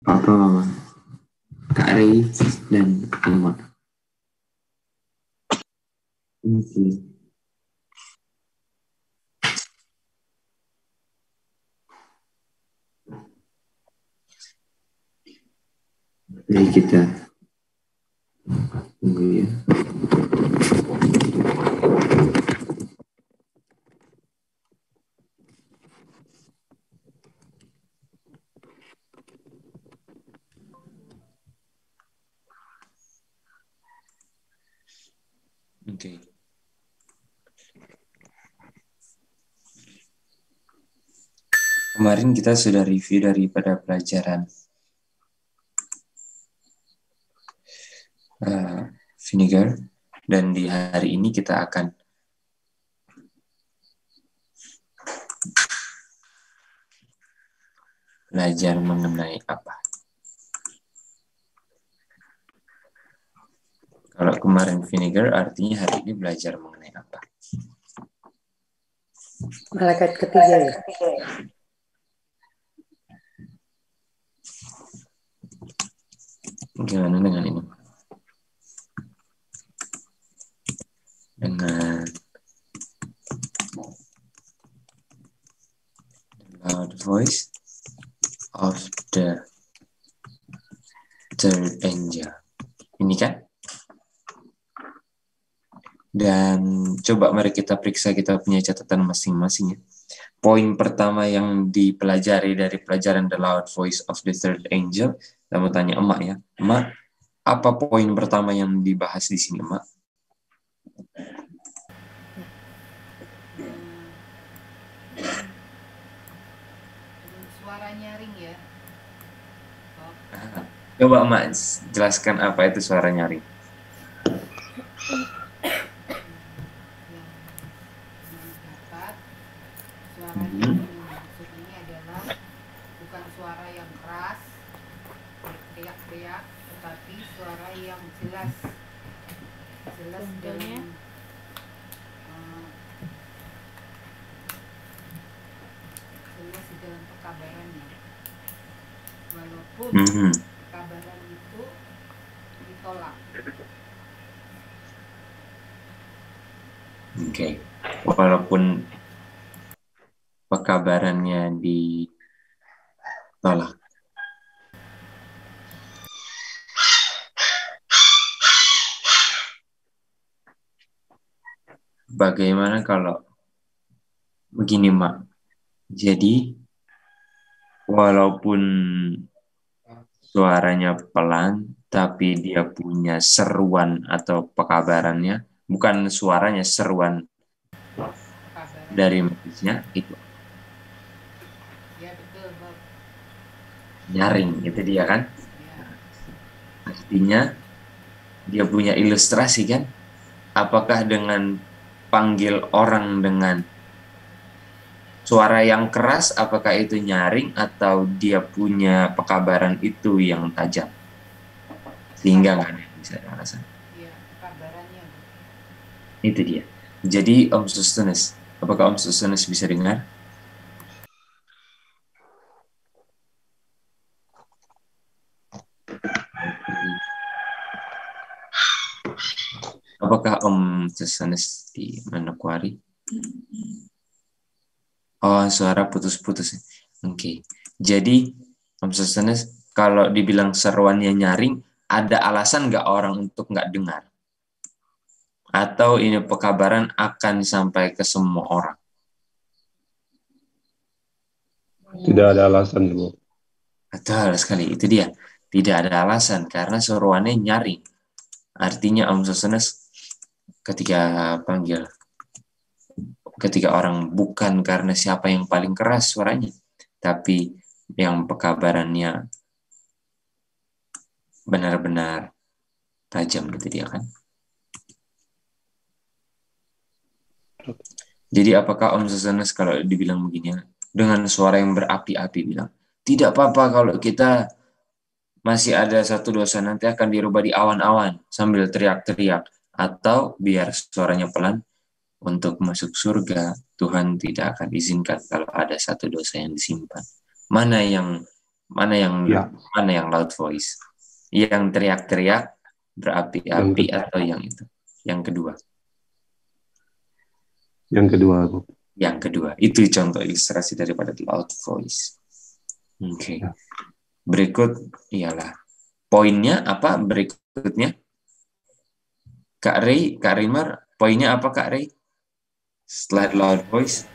Papa, Mama, Kak Rey, dan Ama. Jadi kita tunggu ya. Oke. Kemarin kita sudah review daripada pelajaran vinegar, dan di hari ini kita akan belajar mengenai apa? Kalau kemarin vinegar, artinya hari ini belajar mengenai apa? Malaikat ketiga ya? Gimana dengan ini? Dengan loud voice of the third angel. Ini kan? Dan coba mari kita periksa kita punya catatan masing-masing ya. Poin pertama yang dipelajari dari pelajaran The Loud Voice of the Third Angel, saya mau tanya Emak ya. Emak, apa poin pertama yang dibahas di sini, Emak? Suara nyaring ya. Coba Emak jelaskan apa itu suara nyaring. Suara nyaring maksud ini adalah bukan suara yang keras, teriak-teriak, tetapi suara yang jelas dan jelas di dalam pekabarannya. Walaupun pekabaran itu ditolak. Oke. Walaupun pekabarannya ditolak. Bagaimana kalau begini, Mak? Jadi, walaupun suaranya pelan, tapi dia punya seruan atau pekabarannya, bukan suaranya, seruan dari medisnya, itu Ya, betul, Bob. nyaring, itu dia kan? Ya. Artinya, dia punya ilustrasi kan? Apakah dengan panggil orang dengan suara yang keras, apakah itu nyaring atau dia punya pekabaran itu yang tajam? Sehingga nggak ada yang bisa alasan. Iya, pekabarannya. Itu dia. Jadi Om Sustenes, apakah Om Sustenes bisa dengar? Apakah Om Sustenes di Manokwari? Oh, suara putus-putus. Oke. Jadi Om Sustenes, kalau dibilang seruannya nyaring, ada alasan nggak orang untuk nggak dengar? Atau ini pekabaran akan sampai ke semua orang? Tidak ada alasan, Bu. Betul sekali, itu dia. Tidak ada alasan, karena seruannya nyaring. Artinya Om Sustenes ketika panggil, ketika orang bukan karena siapa yang paling keras suaranya, tapi yang pekabarannya benar-benar tajam, gitu dia kan. Jadi apakah Om Sustenes kalau dibilang begini, dengan suara yang berapi-api bilang, tidak apa-apa kalau kita masih ada satu dosa, nanti akan dirubah di awan-awan sambil teriak-teriak, atau biar suaranya pelan, untuk masuk surga Tuhan tidak akan izinkan kalau ada satu dosa yang disimpan. Mana yang Mana yang Ya. mana yang loud voice? Yang teriak-teriak, berapi-api, atau yang itu? Yang kedua. Yang kedua, Bu. Yang kedua. Itu contoh ilustrasi daripada loud voice. Oke. Ya. Berikut ialah poinnya apa berikutnya? Kak Rimar, poinnya apa Kak Ray? Setelah loud voice.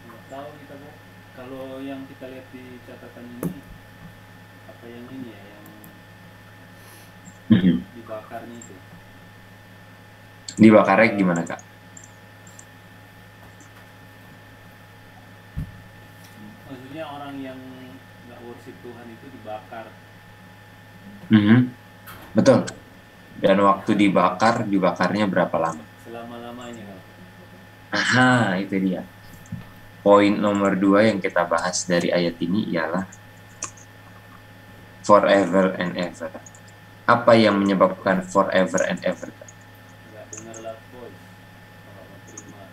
Nggak tahu kita, Bu. Kalau yang kita lihat di catatan ini, apa yang ini ya, yang dibakarnya itu. Dibakarnya gimana Kak? Maksudnya orang yang nggak worship Tuhan itu dibakar. Betul. Dan waktu dibakarnya berapa lama? Selama-lamanya kan. Aha, itu dia. Poin nomor 2 yang kita bahas dari ayat ini ialah forever and ever. Apa yang menyebabkan forever and ever? Nggak dengar loud voice. Kalau mau terima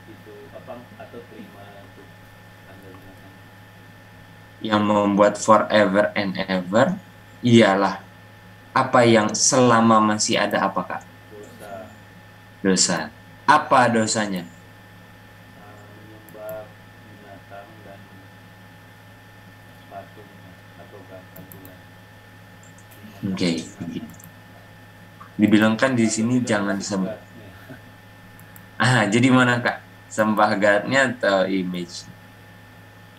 itu apa atau terima itu tanda binatang. Yang membuat forever and ever ialah apa yang selama masih ada apa Kak? Dosa. Apa dosanya? Menyembah binatang dan patung atau patungan. Oke. Dibilangkan di sini jangan disembah. Jadi mana Kak? Sembah God-nya atau image?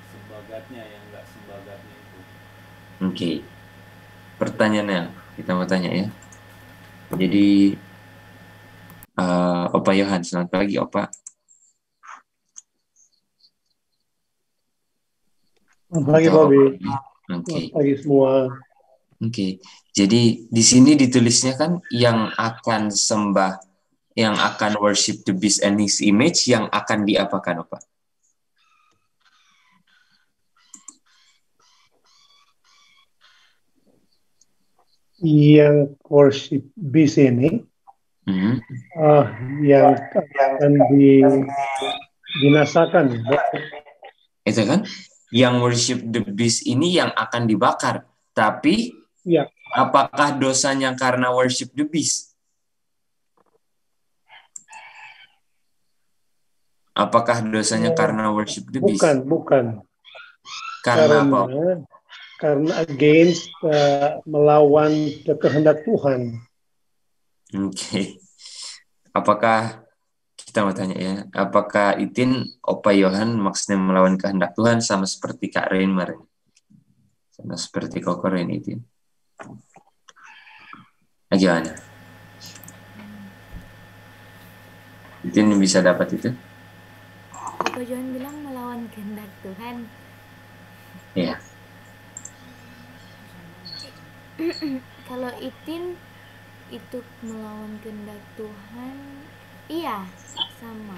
Sembah God-nya yang nggak sembah God-nya itu. Oke. Pertanyaannya kita mau tanya ya. Jadi Opa Yohan, selamat pagi Opa. Selamat pagi, Bobby. Oke. Selamat pagi semua. Oke. Jadi di sini ditulisnya kan yang akan sembah, yang akan worship the beast and his image, yang akan diapakan Opa? Yang worship beast ini yang akan dibinasakan. Itu kan? Yang worship the beast ini yang akan dibakar. Tapi ya, apakah dosanya karena worship the beast? Apakah dosanya karena worship the beast? Bukan. Karena apa? Karena against melawan kehendak Tuhan. Oke. Apakah kita mau tanya ya? Apakah Itin Opa Yohan maksudnya melawan kehendak Tuhan sama seperti Kak Rainmar? Sama seperti Koko Rain Itin. Gimana? Itin bisa dapat itu? Opa Yohan bilang melawan kehendak Tuhan. Iya. Kalau Itin itu melawan kehendak Tuhan, iya sama.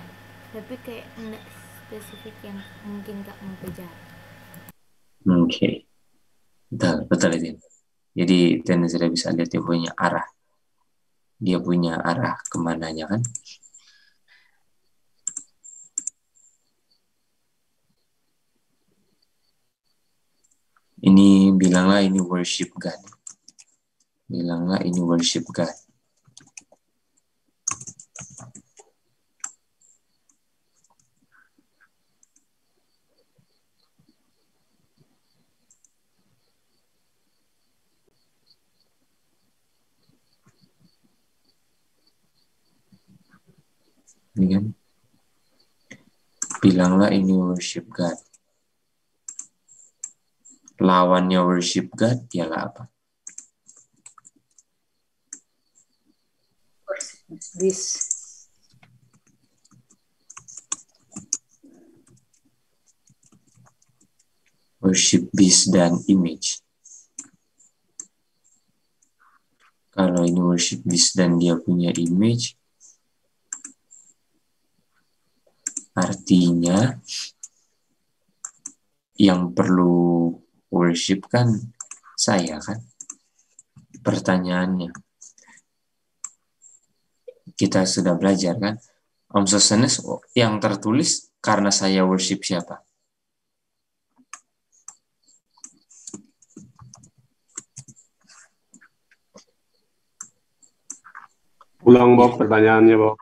Tapi kayak enggak spesifik yang mungkin Kak mau kejar. Oke. Betul itu. Jadi Itin sudah bisa lihat dia punya arah. Dia punya arah kemananya kan? Ini bilanglah ini worship God. Bilanglah ini worship God. Ini kan? Bilanglah ini worship God. Lawannya worship God ialah apa? Beast. Worship beast dan image. Kalau ini worship beast dan dia punya image, artinya yang perlu worship kan saya kan? Pertanyaannya. kita sudah belajar kan? Om Sostenes, yang tertulis karena saya worship siapa? Ulang Bob pertanyaannya Bob.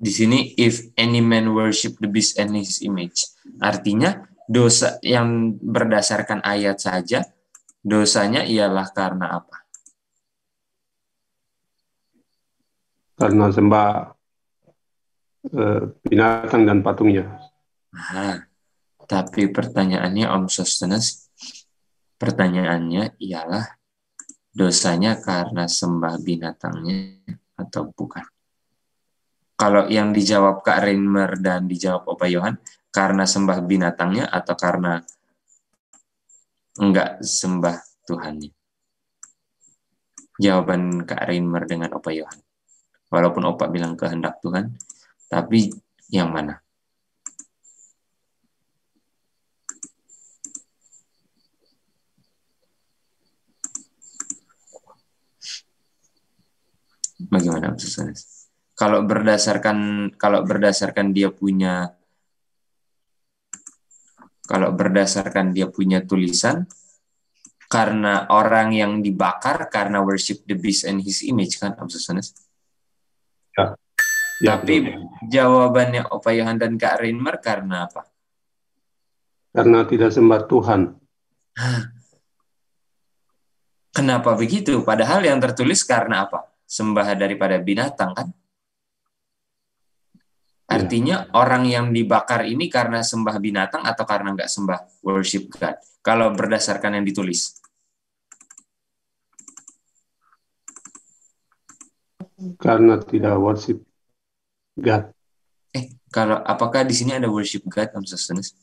Di sini, if any man worship the beast and his image. Artinya, dosa yang berdasarkan ayat saja, dosanya ialah karena apa? Karena sembah binatang dan patungnya. Nah, tapi pertanyaannya Om Sostenes, pertanyaannya ialah dosanya karena sembah binatangnya atau bukan? Kalau yang dijawab Kak Reimer dan dijawab Opa Yohan, karena sembah binatangnya atau karena enggak sembah Tuhannya? Jawaban Kak Reimer dengan Opa Yohan. Walaupun Opa bilang kehendak Tuhan, tapi yang mana? Bagaimana Sostenes? Kalau berdasarkan dia punya tulisan, karena orang yang dibakar karena worship the beast and his image kan, Om Sostenes? Ya. Ya, Tapi betul. jawabannya Opa Yohan dan Kak Reimer karena apa? Karena tidak sembah Tuhan. Kenapa begitu? Padahal yang tertulis karena apa? Sembah daripada binatang kan? Artinya orang yang dibakar ini karena sembah binatang atau karena nggak sembah worship God? Kalau berdasarkan yang ditulis. Karena tidak worship God. Kalau apakah di sini ada worship God, Om Sostenes?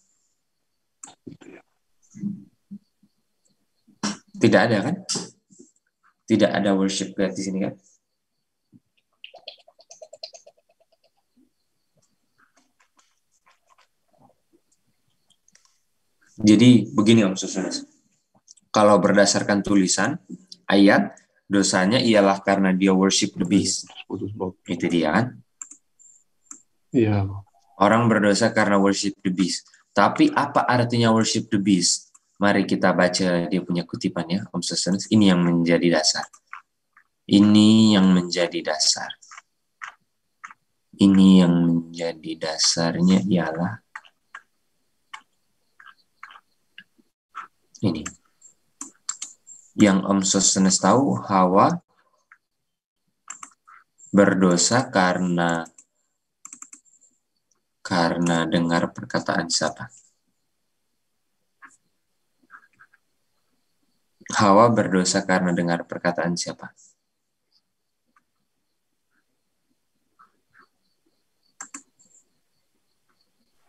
Tidak ada kan? Tidak ada worship God di sini kan? Jadi begini Om Sostenes. Kalau berdasarkan tulisan ayat, dosanya ialah karena dia worship the beast. Putus Bob. Itu dia kan? Iya. Orang berdosa karena worship the beast. Tapi apa artinya worship the beast? Mari kita baca dia punya kutipan ya, Om Sostenes. Ini yang menjadi dasar. Ini yang menjadi dasar. Ini yang menjadi dasarnya ialah ini. Yang Om Sostenes tahu, Hawa berdosa karena dengar perkataan siapa? Hawa berdosa karena dengar perkataan siapa?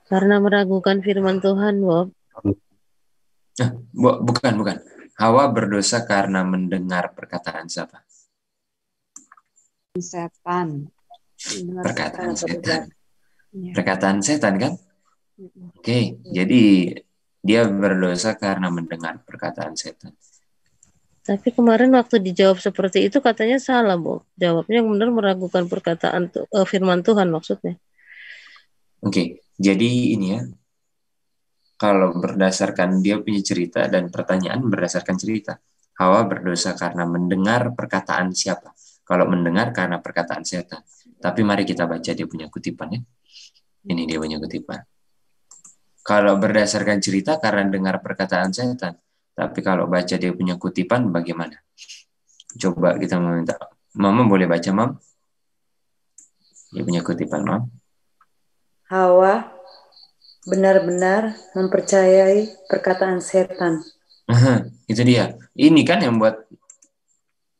Karena meragukan firman Tuhan, Bob. Bukan. Hawa berdosa karena mendengar perkataan siapa? Setan. Perkataan setan. Ya. Perkataan setan kan? Oke, jadi dia berdosa karena mendengar perkataan setan. Tapi kemarin waktu dijawab seperti itu katanya salah, Bob. Jawabnya yang benar meragukan perkataan firman Tuhan maksudnya. Oke, jadi ini ya. Kalau berdasarkan dia punya cerita dan pertanyaan berdasarkan cerita. Hawa berdosa karena mendengar perkataan siapa? Kalau mendengar karena perkataan setan. Tapi mari kita baca dia punya kutipan ya. Ini dia punya kutipan. Kalau berdasarkan cerita karena dengar perkataan setan. Tapi kalau baca dia punya kutipan bagaimana? Coba kita meminta. Mama boleh baca, Mam? Dia punya kutipan, Mam. Hawa benar-benar mempercayai perkataan setan. Itu dia. Ini kan yang buat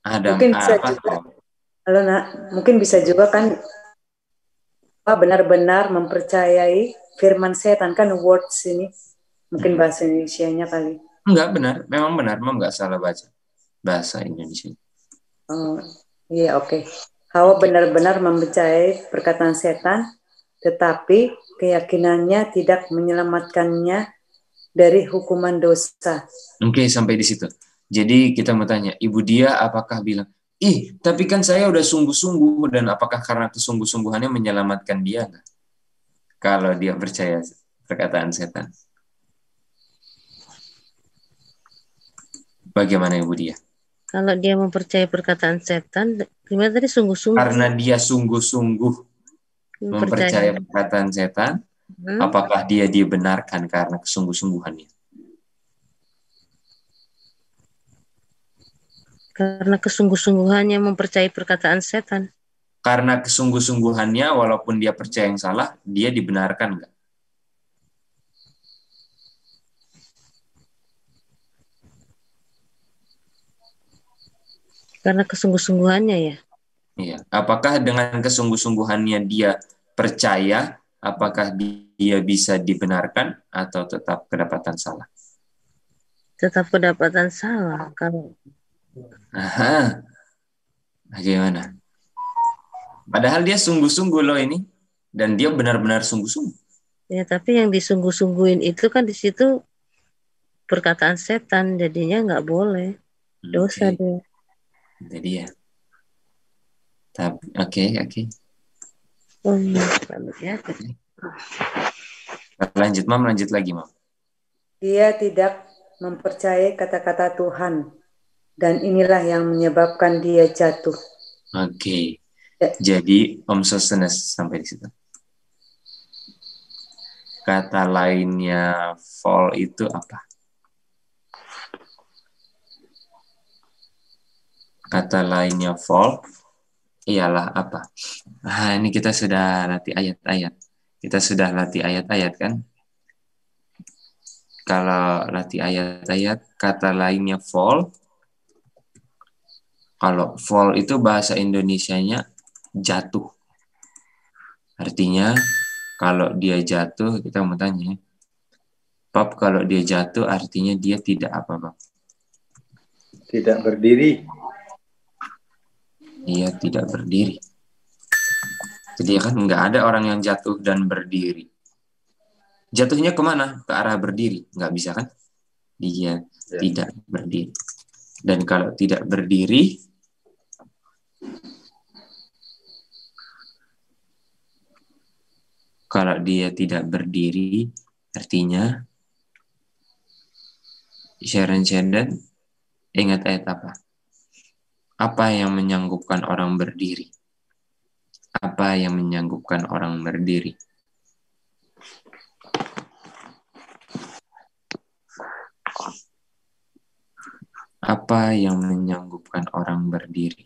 Adam Mungkin bisa juga. Halo, Nak. Mungkin bisa juga kan benar-benar mempercayai firman setan kan words ini. Mungkin bahasa Indonesianya kali. Enggak benar, memang benar, Mam nggak salah baca bahasa Indonesia. Oh, iya oke. Hawa benar-benar mempercayai perkataan setan, tetapi keyakinannya tidak menyelamatkannya dari hukuman dosa. Oke, sampai di situ. Jadi kita mau tanya, Ibu Dia apakah bilang, Tapi kan saya udah sungguh-sungguh, dan apakah karena kesungguh-sungguhannya menyelamatkan dia nggak? Kalau dia percaya perkataan setan. Bagaimana Ibu Dia? Kalau dia mempercayai perkataan setan, gimana tadi sungguh-sungguh Karena dia sungguh-sungguh mempercayai mempercayai? perkataan setan, apakah dia dibenarkan karena kesungguh-sungguhannya? Karena kesungguh-sungguhannya mempercayai perkataan setan. Karena kesungguh-sungguhannya, walaupun dia percaya yang salah, dia dibenarkan nggak? Karena kesungguh-sungguhannya ya. Iya. Apakah dengan kesungguh-sungguhannya dia percaya, apakah dia bisa dibenarkan atau tetap kedapatan salah? Tetap kedapatan salah. Kalau Aha. Bagaimana? Padahal dia sungguh-sungguh loh ini, dan dia benar-benar sungguh-sungguh. ya, tapi yang disungguh-sungguhin itu kan di situ perkataan setan, jadinya nggak boleh. Dosa dia. Itu dia. Oke. Oh iya, ya. Lanjut, Mam. Lanjut lagi, Mam. Dia tidak mempercayai kata-kata Tuhan, dan inilah yang menyebabkan dia jatuh. Oke. Jadi, Om Sostenes sampai di situ. Kata lainnya fall itu apa? Kata lainnya fall ialah apa? Ini kita sudah latih ayat-ayat. Kita sudah latih ayat-ayat kan? Kalau latih ayat-ayat, kata lainnya fall. Kalau fall itu bahasa Indonesianya jatuh. Artinya kalau dia jatuh, kita mau tanya, Bab, kalau dia jatuh artinya dia tidak apa, Bab? Tidak berdiri. Dia tidak berdiri. Jadi kan nggak ada orang yang jatuh dan berdiri. Jatuhnya kemana? Ke arah berdiri. Nggak bisa kan? Dia tidak berdiri. Dan kalau tidak berdiri, artinya Sharon ingat ayat apa? Apa yang menyanggupkan orang berdiri? Apa yang menyanggupkan orang berdiri? Apa yang menyanggupkan orang berdiri?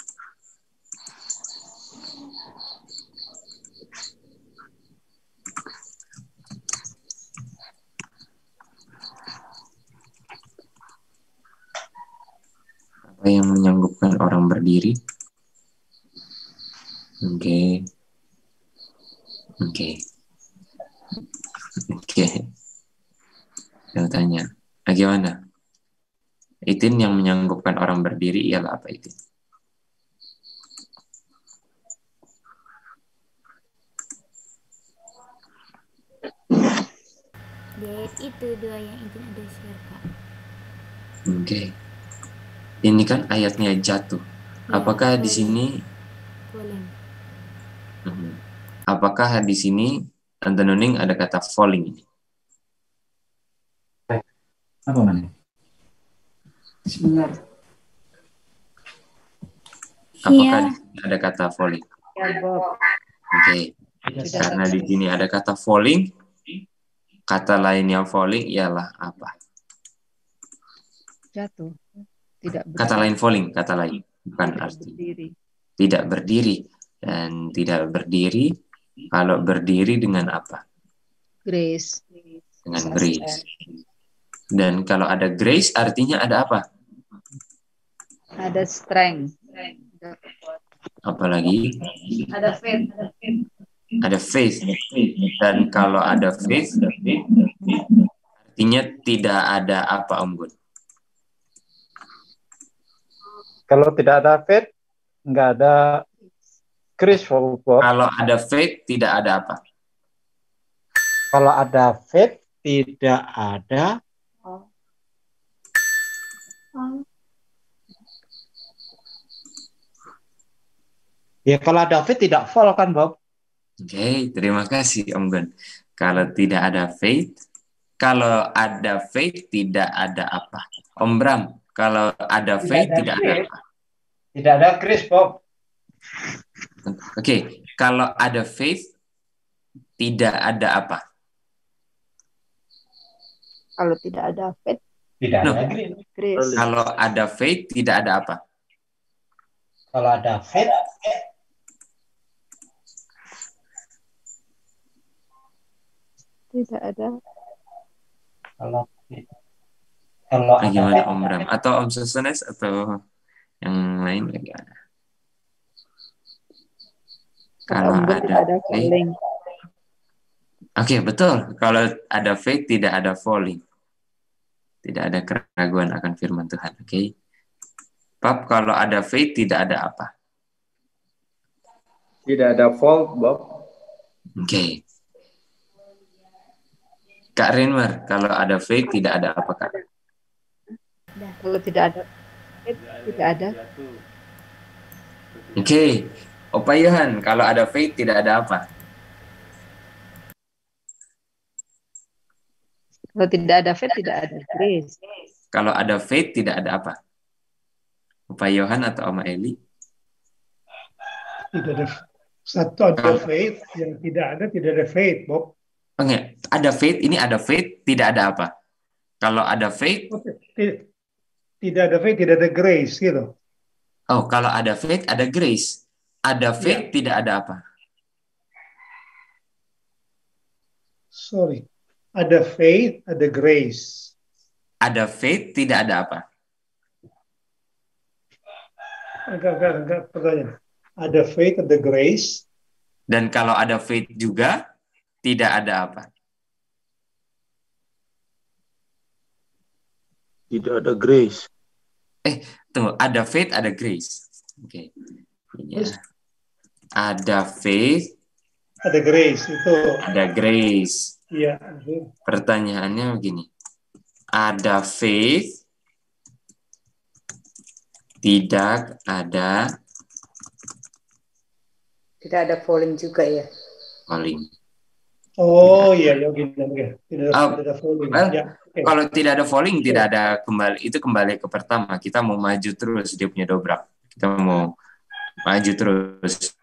Apa yang menyanggupkan orang berdiri? Oke. Saya tanya, bagaimana? Itin yang menyanggupkan orang berdiri ialah apa itu? Di ayat itu doa yang Itin ada share, Kak. Oke. Ini kan ayatnya jatuh. Apakah di sini? Falling. Apakah di sini Tante Nuning ada kata falling ini? Apa mana? Sebentar. Apakah di sini ada kata falling? Oke. Karena di sini ada kata falling, kata lainnya falling ialah apa? Jatuh. Tidak berdiri. Kata lain falling, kata lain. Bukan arti. Tidak berdiri. Dan tidak berdiri, kalau berdiri dengan apa? Grace. Dengan grace. Dan kalau ada grace artinya ada apa? Ada strength. Apalagi? Ada faith. Ada faith. Dan kalau ada faith, artinya tidak ada apa, Om Gun? Kalau tidak ada faith, nggak ada grace. Kalau ada faith, tidak ada apa? Kalau ada faith, tidak ada Ya kalau ada faith tidak fall kan, Bob? Oke, terima kasih Om Gun. Kalau tidak ada faith tidak ada apa? Om Bram, kalau ada faith tidak ada apa? Tidak ada grace, Bob. Oke, kalau ada faith tidak ada apa? Kalau tidak ada faith, Tidak No. ada grace. Kalau ada faith tidak ada apa? Kalau ada faith tidak ada. kalau Bagaimana Om Bram? Atau Om Susunes atau yang lain bagaimana? Kalau ada faith, falling. Oke, betul. Kalau ada faith tidak ada falling. Tidak ada keraguan akan firman Tuhan. Oke. Bab, kalau ada faith tidak ada apa? Tidak ada fault, Bob. Oke. Kak Renmer, kalau ada faith tidak ada apa, Kak? Kalau tidak ada faith, tidak ada. Oke. Opa Yohan, kalau ada faith tidak ada apa? Kalau tidak ada faith, tidak ada grace. Kalau ada faith tidak ada apa? Opa Yohan atau Oma Eli? Tidak ada. Satu ada faith, yang tidak ada faith, Bob. Enggak, ada faith, ini ada faith, tidak ada apa? Kalau ada faith, Tidak ada faith, tidak ada grace, gitu. oh, kalau ada faith, ada grace. Ada faith, tidak ada apa? Sorry. Ada faith, ada grace. Ada faith, tidak ada apa? Enggak, pertanyaan. Ada faith, ada grace. Dan kalau ada faith juga, tidak ada apa? Tidak ada grace. Tunggu, ada faith, ada grace. Oke. Ya. Ada faith, ada grace, itu. Ada grace. Iya. Pertanyaannya begini. Ada faith, tidak ada falling juga ya. falling. Oh iya, oke. Tidak ada falling. Well, Ya, okay. Kalau tidak ada falling, tidak ada kembali. Itu kembali ke pertama. Kita mau maju terus, dia punya dobrak. Kita mau maju terus.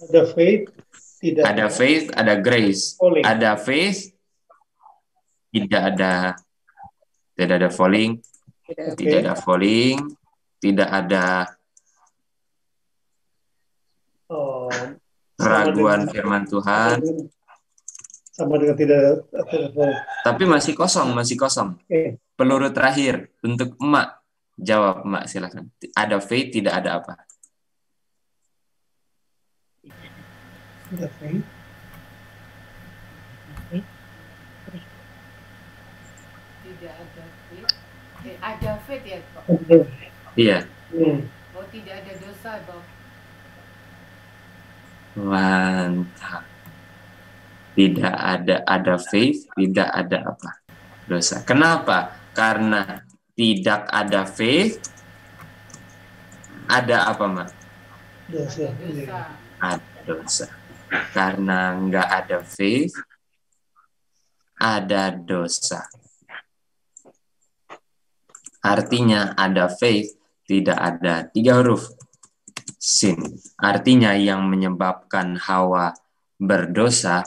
Ada faith, tidak Ada faith, ada grace. falling. Ada faith, tidak ada falling, tidak ada falling, tidak ada keraguan firman Tuhan. Sama dengan tidak falling. Tapi masih kosong. Okay. Peluru terakhir untuk emak. Jawab emak, silakan. Ada faith, tidak ada apa? Ada faith. Tidak ada faith. Ada faith ya, Pak? Iya. Oh, tidak ada dosa, Bob. Mantap. Tidak ada faith, tidak ada apa? Dosa. Kenapa? Karena tidak ada faith, ada apa, Mak? Dosa. Ada dosa. Karena nggak ada faith, ada dosa. Artinya ada faith, tidak ada 3 huruf. Sin. Artinya yang menyebabkan Hawa berdosa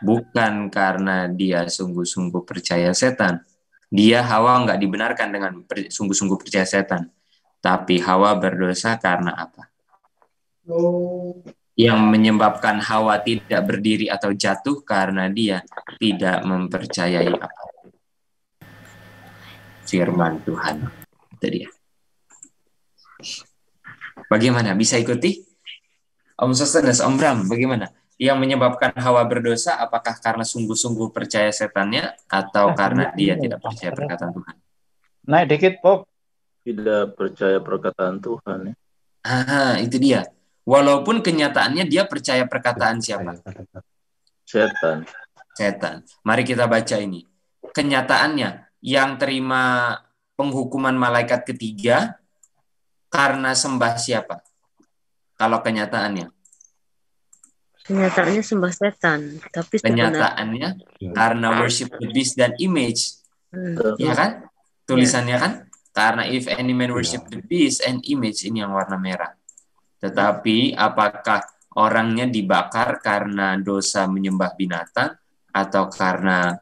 bukan karena dia sungguh-sungguh percaya setan. Dia Hawa nggak dibenarkan dengan sungguh-sungguh percaya setan. Tapi Hawa berdosa karena apa? Yang menyebabkan Hawa tidak berdiri atau jatuh karena dia tidak mempercayai apa? Firman Tuhan. Itu dia. Bagaimana? Bisa ikuti? Om Sostenes, Om Bram, bagaimana? Yang menyebabkan Hawa berdosa, apakah karena sungguh-sungguh percaya setannya, atau karena dia tidak percaya perkataan Tuhan? Naik dikit, Bob. Tidak percaya perkataan Tuhan. Itu dia. Walaupun kenyataannya dia percaya perkataan siapa? Setan. Mari kita baca ini. Kenyataannya, yang terima penghukuman malaikat ketiga karena sembah siapa? kalau kenyataannya? Kenyataannya sembah setan, tapi sebenarnya Kenyataannya karena worship the beast dan image. Ya kan? Tulisannya kan? Karena if any man worship the beast and image, ini yang warna merah. Tetapi apakah orangnya dibakar karena dosa menyembah binatang atau karena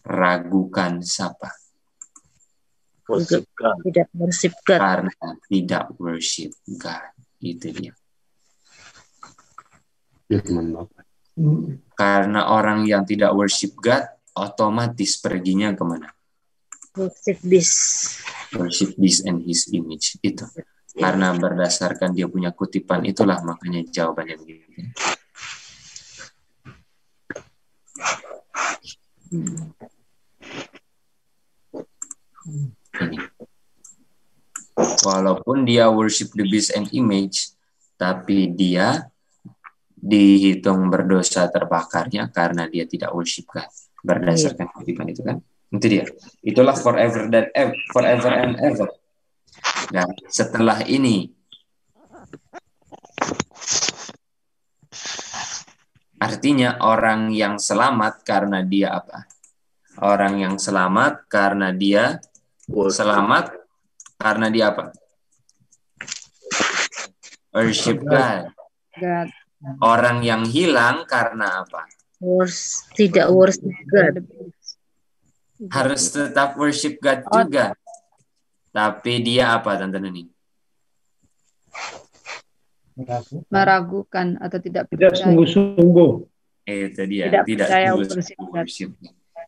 ragukan siapa? Tidak worship God. Karena tidak worship God. Itu dia. Karena orang yang tidak worship God, otomatis perginya kemana? Worship beast. Worship beast and his image. Itu. Karena berdasarkan dia punya kutipan, itulah makanya jawabannya begitu. Ini. Walaupun dia worship the beast and image, tapi dia dihitung berdosa terbakarnya karena dia tidak worship God. Berdasarkan kutipan itu kan. Itu dia. Itulah forever and ever. Dan setelah ini, artinya orang yang selamat karena dia apa? Orang yang selamat karena dia selamat karena dia apa? Worship God. Orang yang hilang karena apa? Tidak worship God. Harus tetap worship God juga. Tapi dia apa, Tante Neni? Meragukan atau tidak Tidak percaya. sungguh-sungguh. Itu dia. Tidak Tidak percaya sungguh-sungguh worship.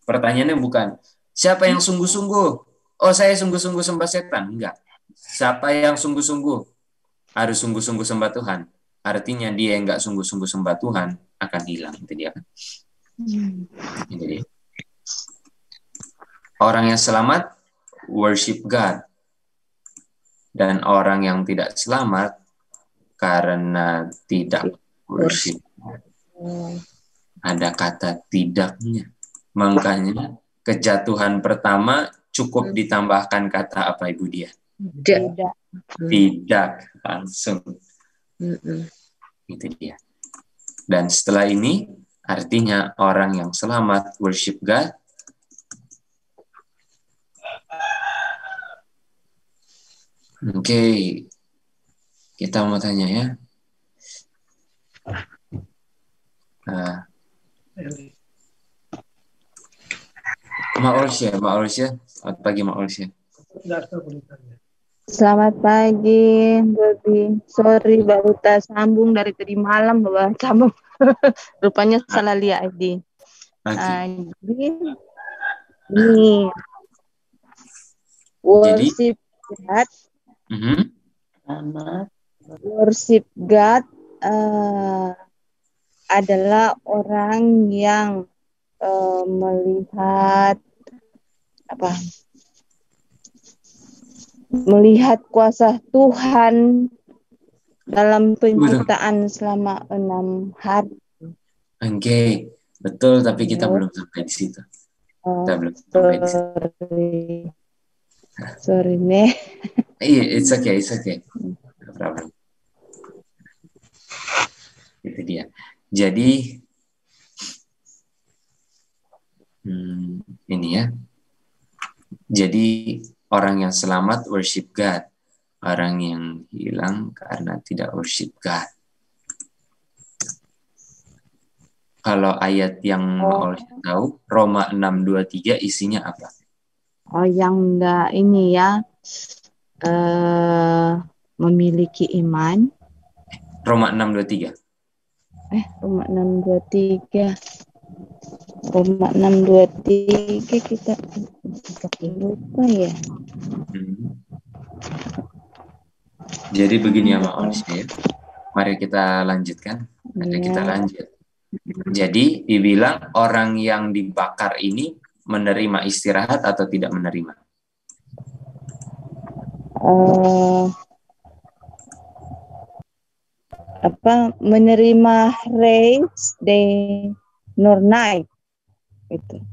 Pertanyaannya bukan siapa yang sungguh-sungguh. Oh, saya sungguh-sungguh sembah setan. Enggak. Siapa yang sungguh-sungguh harus sungguh-sungguh sembah Tuhan. Artinya dia yang enggak sungguh-sungguh sembah Tuhan akan hilang. Itu dia kan. Itu dia. Orang yang selamat worship God. Dan orang yang tidak selamat karena tidak worship. Ada kata tidaknya. Makanya kejatuhan pertama cukup ditambahkan kata apa Ibu Dia? Tidak langsung. Itu dia. Dan setelah ini artinya orang yang selamat worship God. Oke. Kita mau tanya ya. Mak Olsya. Selamat pagi Mak Olsya. Selamat pagi, Bobi. Sorry, baru sambung dari tadi malam, bawa sambung. Rupanya salah lihat ID. Jadi, ini worship God. Worship God adalah orang yang melihat kuasa Tuhan dalam penciptaan selama 6 hari. Oke, betul, tapi kita belum sampai di situ. Kita belum sampai di situ. Sorry, nih. Iya, it's okay. No problem. Itu dia. Jadi, ini ya. Jadi, orang yang selamat worship God. Orang yang hilang karena tidak worship God. Kalau ayat yang mau tahu, Roma 6:23 isinya apa? Oh, yang enggak ini ya, memiliki iman. Roma 6:23. Roma 6:23. Roma 6:23 kita lupa ya. Jadi begini ya Mak Olsya. Mari kita lanjutkan. Kita lanjut. Jadi dibilang orang yang dibakar ini menerima istirahat atau tidak menerima? Menerima rest day nor night itu.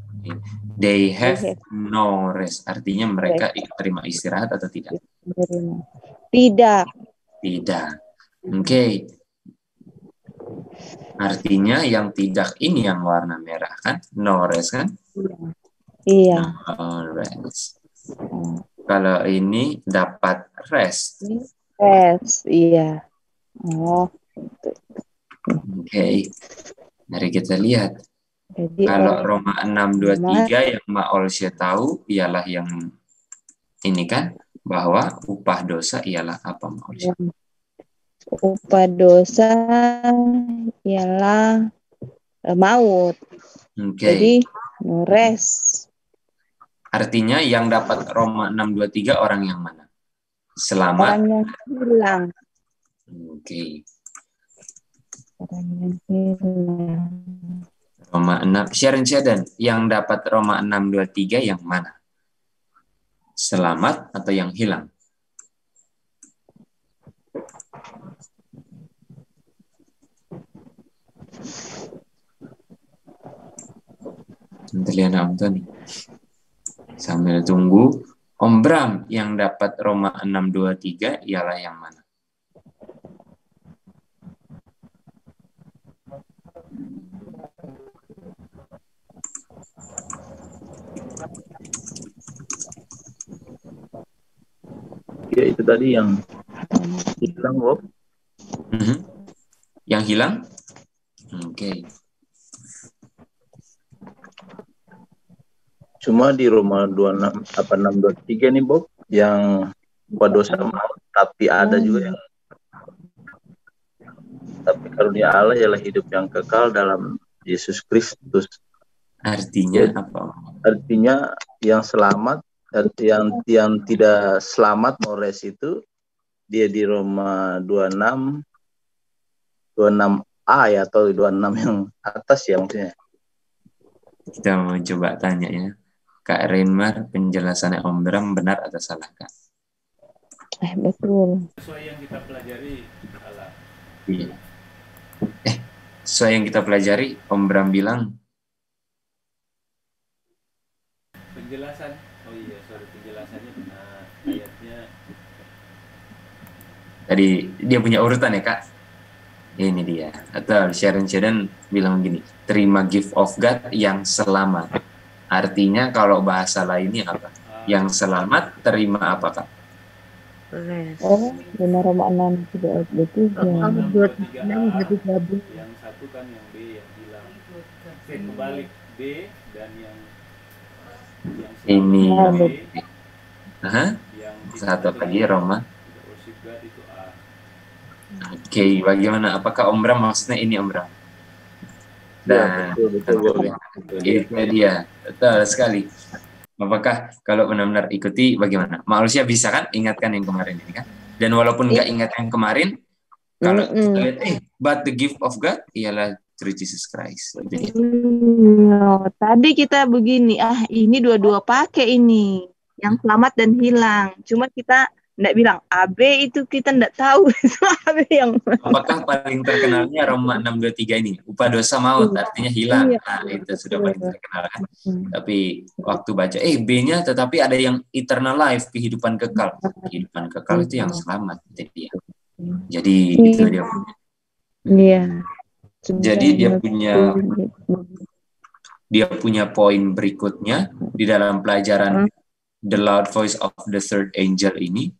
They have no rest. Artinya mereka terima istirahat atau tidak? Tidak. Oke. Artinya yang tidak ini yang warna merah kan? No rest kan? Iya. No rest. Kalau ini dapat rest. Rest, iya. Oh, Oke. Mari kita lihat. jadi Kalau Roma 6:23 yang Maolsya tahu ialah yang ini kan, bahwa upah dosa ialah apa Maolsya? upah dosa ialah maut. Oke. Jadi no rest. Artinya yang dapat Roma 6:23 orang yang mana? Selamat. Orang yang hilang. Oke. Orang yang hilang. Roma 6. Sharon, yang dapat Roma 6:23 yang mana? Selamat atau yang hilang? Liana Om Tony. Sambil tunggu, Om Bram yang dapat Roma 6:23 ialah yang mana? Ya itu tadi yang hilang, Bob. Yang hilang? Oke. Cuma di Roma 6:23 nih, Bob, yang upah dosa maut, tapi ada juga yang tapi karunia Allah ialah hidup yang kekal dalam Yesus Kristus. Artinya apa? Artinya yang selamat, yang tidak selamat Mores itu dia di Roma 26A ya, atau 26 yang atas ya maksudnya. Kita mau coba tanya ya. Kak Renmar, penjelasannya Om Bram benar atau salah, Kak? Betul. Sesuai yang kita pelajari, salah. Iya. Sesuai yang kita pelajari, Om Bram bilang Penjelasan, oh iya, sorry, penjelasannya benar. Ayatnya tadi dia punya urutan ya, Kak? Ini dia. Atau Sharon bilang gini, terima gift of God yang selamat. Artinya kalau bahasa lainnya apa? Yang selamat terima apa, Kak? Oh, benar Roma 6:23. yang satu kan yang B yang hilang. Kebalik B dan yang Ini B, yang satu lagi Roma. worship God itu A. Oke, bagaimana? Apakah Om Bram maksudnya ini Om Bram? Dan Betul. itu dia, betul sekali. Apakah kalau benar-benar ikuti bagaimana? Manusia bisa kan ingatkan yang kemarin ini kan? Dan walaupun nggak ingat yang kemarin, kalau kita lihat, but the gift of God ialah through Jesus Christ. Tadi kita begini, ini dua-dua pakai ini, yang selamat dan hilang. Cuma kita nggak bilang AB itu kita nggak tahu AB yang apakah paling terkenalnya Roma 6:23 ini upah dosa maut artinya hilang. Nah, itu sudah paling terkenal kan. Tapi waktu baca B-nya tetapi ada yang eternal life, kehidupan kekal. Kehidupan kekal itu yang selamat jadi itu dia punya. Iya. Jadi dia punya poin berikutnya di dalam pelajaran The Loud Voice of the Third Angel ini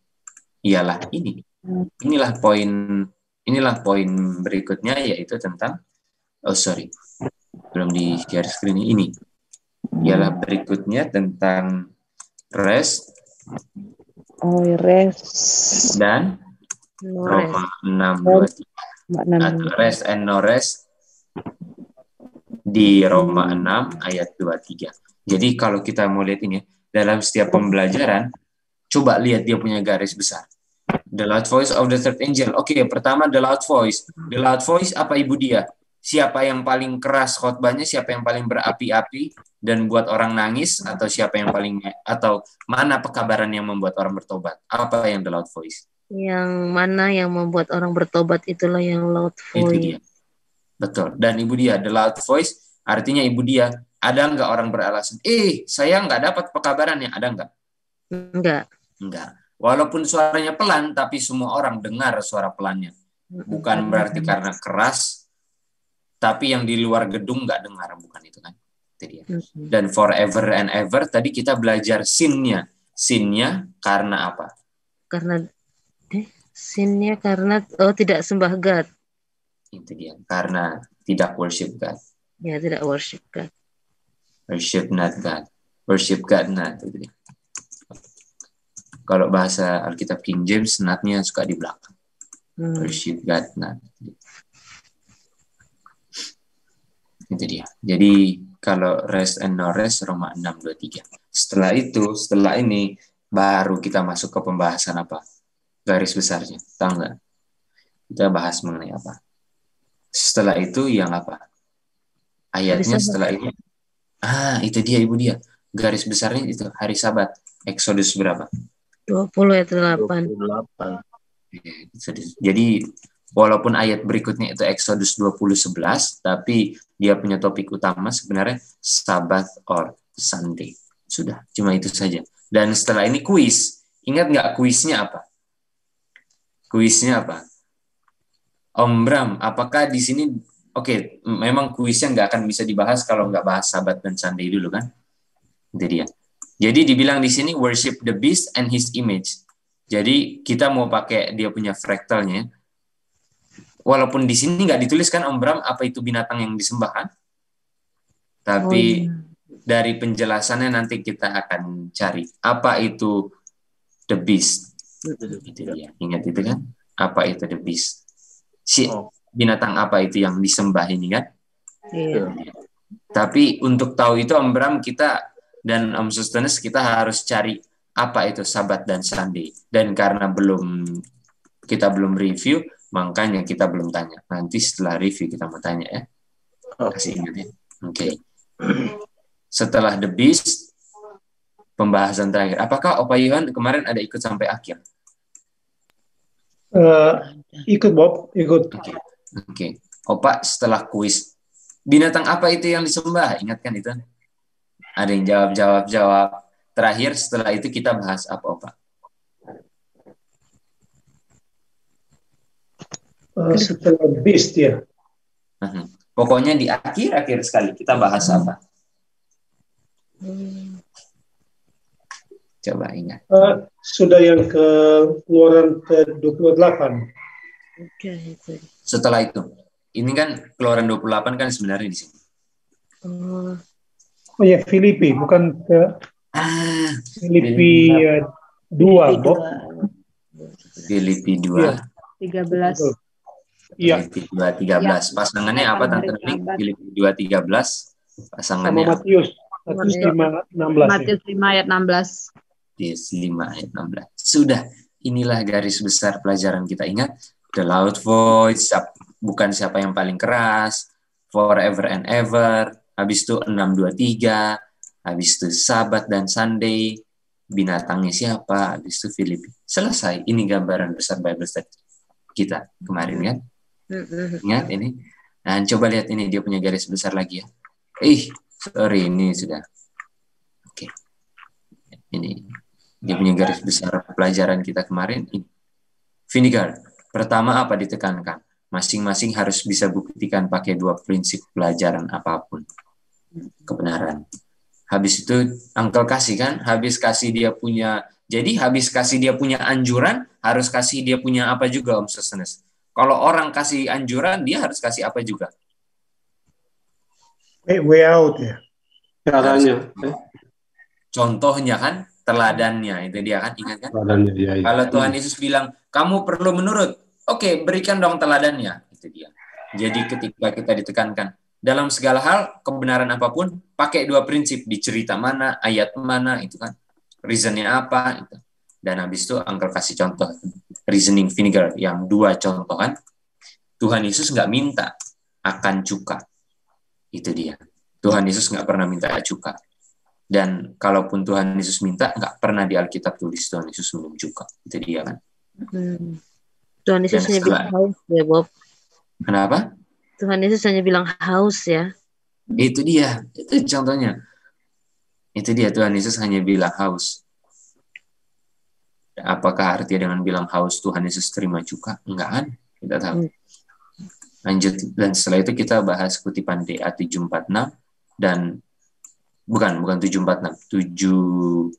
ialah ini. Inilah poin berikutnya, yaitu tentang belum di share screen ini. Ialah berikutnya tentang rest. Rest Dan Roma 6:23 atau rest and no rest di Roma 6 ayat 23. Jadi kalau kita mau lihat ini dalam setiap pembelajaran, coba lihat dia punya garis besar. The loud voice of the third angel. Oke, pertama the loud voice. The loud voice apa ibu dia? Siapa yang paling keras khotbahnya? Siapa yang paling berapi-api dan buat orang nangis? Atau siapa yang atau mana pekabaran yang membuat orang bertobat? Apa yang the loud voice? Yang mana yang membuat orang bertobat itulah yang loud voice. Itu dia. Betul. Dan ibu dia, the loud voice, artinya ibu dia, ada nggak orang beralasan? Saya nggak dapat pekabarannya, ada nggak? Enggak. Walaupun suaranya pelan, tapi semua orang dengar suara pelannya. Bukan berarti karena keras, tapi yang di luar gedung nggak dengar, bukan itu kan? Itu dia. Dan forever and ever tadi kita belajar sin-nya. Sin-nya karena apa? Karena sin-nya karena tidak sembah God. Itu dia. Karena tidak worship God. Ya, tidak worship God. Worship not God. Worship God not. Itu dia. Kalau bahasa Alkitab King James, not-nya suka di belakang. Worship God not. Itu dia. Jadi kalau rest and no rest Roma 6:23. Setelah ini baru kita masuk ke pembahasan apa? Garis besarnya. Tahu nggak? Kita bahas mengenai apa? Setelah itu yang apa? Ayatnya setelah ini. Itu dia Ibu dia. Garis besarnya itu hari Sabat. Exodus berapa? 20 ayat 8. 28. Jadi walaupun ayat berikutnya itu Exodus 20:11, tapi dia punya topik utama sebenarnya Sabbath or Sunday. Sudah, cuma itu saja. Dan setelah ini kuis. Ingat nggak kuisnya apa? Kuisnya apa? Om Bram, apakah di sini memang kuisnya nggak akan bisa dibahas kalau nggak bahas Sabat dan Sunday dulu kan? Itu dia. Jadi dibilang di sini worship the beast and his image. Jadi kita mau pakai dia punya fraktalnya. Walaupun di sini nggak dituliskan Om Bram apa itu binatang yang disembah kan? Tapi dari penjelasannya nanti kita akan cari apa itu the beast. Itu dia. Ingat itu kan? Apa itu the beast? Binatang apa itu yang disembah ini kan? Iya. Tapi untuk tahu itu Om Bram kita dan Om Sustenes kita harus cari apa itu Sabat dan Sunday. Dan karena kita belum review, makanya kita belum tanya. Nanti setelah review kita mau tanya ya. Kasih ingat ya. Oke. Setelah the beast, pembahasan terakhir. Apakah Opa Yohan kemarin ada ikut sampai akhir? Ikut Bob, ikut. Oke. Opa setelah kuis, binatang apa itu yang disembah? Ingatkan itu. Ada yang jawab. Terakhir setelah itu kita bahas apa Opa? Setelah beast ya. Pokoknya di akhir sekali kita bahas apa? Coba ingat. Sudah yang keluaran ke-28. Setelah itu. Ini kan keluaran 28 kan sebenarnya di sini. Oh ya, Filipi, bukan ke Filipi 2, Bob. Filipi 2. 13. Iya. Filipi 2:13. Pasangannya apa Tante Neni? Filipi 2:13. Pasangannya sama Matius 5:16. Matius 5 ayat 16. Matius 5 ayat 16. Sudah, inilah garis besar pelajaran kita. Ingat, the loud voice, bukan siapa yang paling keras, forever and ever, habis itu 6:23, habis itu Sabat dan Sunday, binatangnya siapa, habis itu Filipi. Selesai, ini gambaran besar Bible study kita kemarin kan. Ingat ini. Nah, coba lihat ini, dia punya garis besar lagi ya. Sorry, ini sudah. Oke. Ini dia punya garis besar pelajaran kita kemarin. Vinegar. Pertama apa ditekankan? Masing-masing harus bisa buktikan pakai 2 prinsip pelajaran apapun. Kebenaran. Habis itu Uncle kasih kan, habis kasih dia punya anjuran, harus kasih dia punya apa juga Om Sustenes. Kalau orang kasih anjuran, dia harus kasih apa juga? Way out ya. Caranya. Contohnya kan, teladannya itu dia kan, ingat kan? Teladannya dia. Kalau Tuhan Yesus bilang, kamu perlu menurut, oke, berikan dong teladannya, itu dia. Jadi ketika kita ditekankan dalam segala hal, kebenaran apapun, pakai 2 prinsip di cerita mana, ayat mana, itu kan, reasonnya apa, itu. Dan habis itu Uncle kasih contoh reasoning vinegar yang 2 contoh kan. Tuhan Yesus nggak minta akan cuka, itu dia. Tuhan Yesus nggak pernah minta cuka. Dan kalaupun Tuhan Yesus minta, nggak pernah di Alkitab tulis Tuhan Yesus minum cuka, itu dia kan. Tuhan Yesus hanya bilang haus ya Bob. Kenapa? Tuhan Yesus hanya bilang haus ya. Itu dia, itu contohnya. Itu dia, Tuhan Yesus hanya bilang haus. Apakah artinya dengan bilang haus Tuhan Yesus terima cuka? Enggak kan? Kita tahu. Lanjut, dan setelah itu kita bahas kutipan DA 746 dan bukan 746,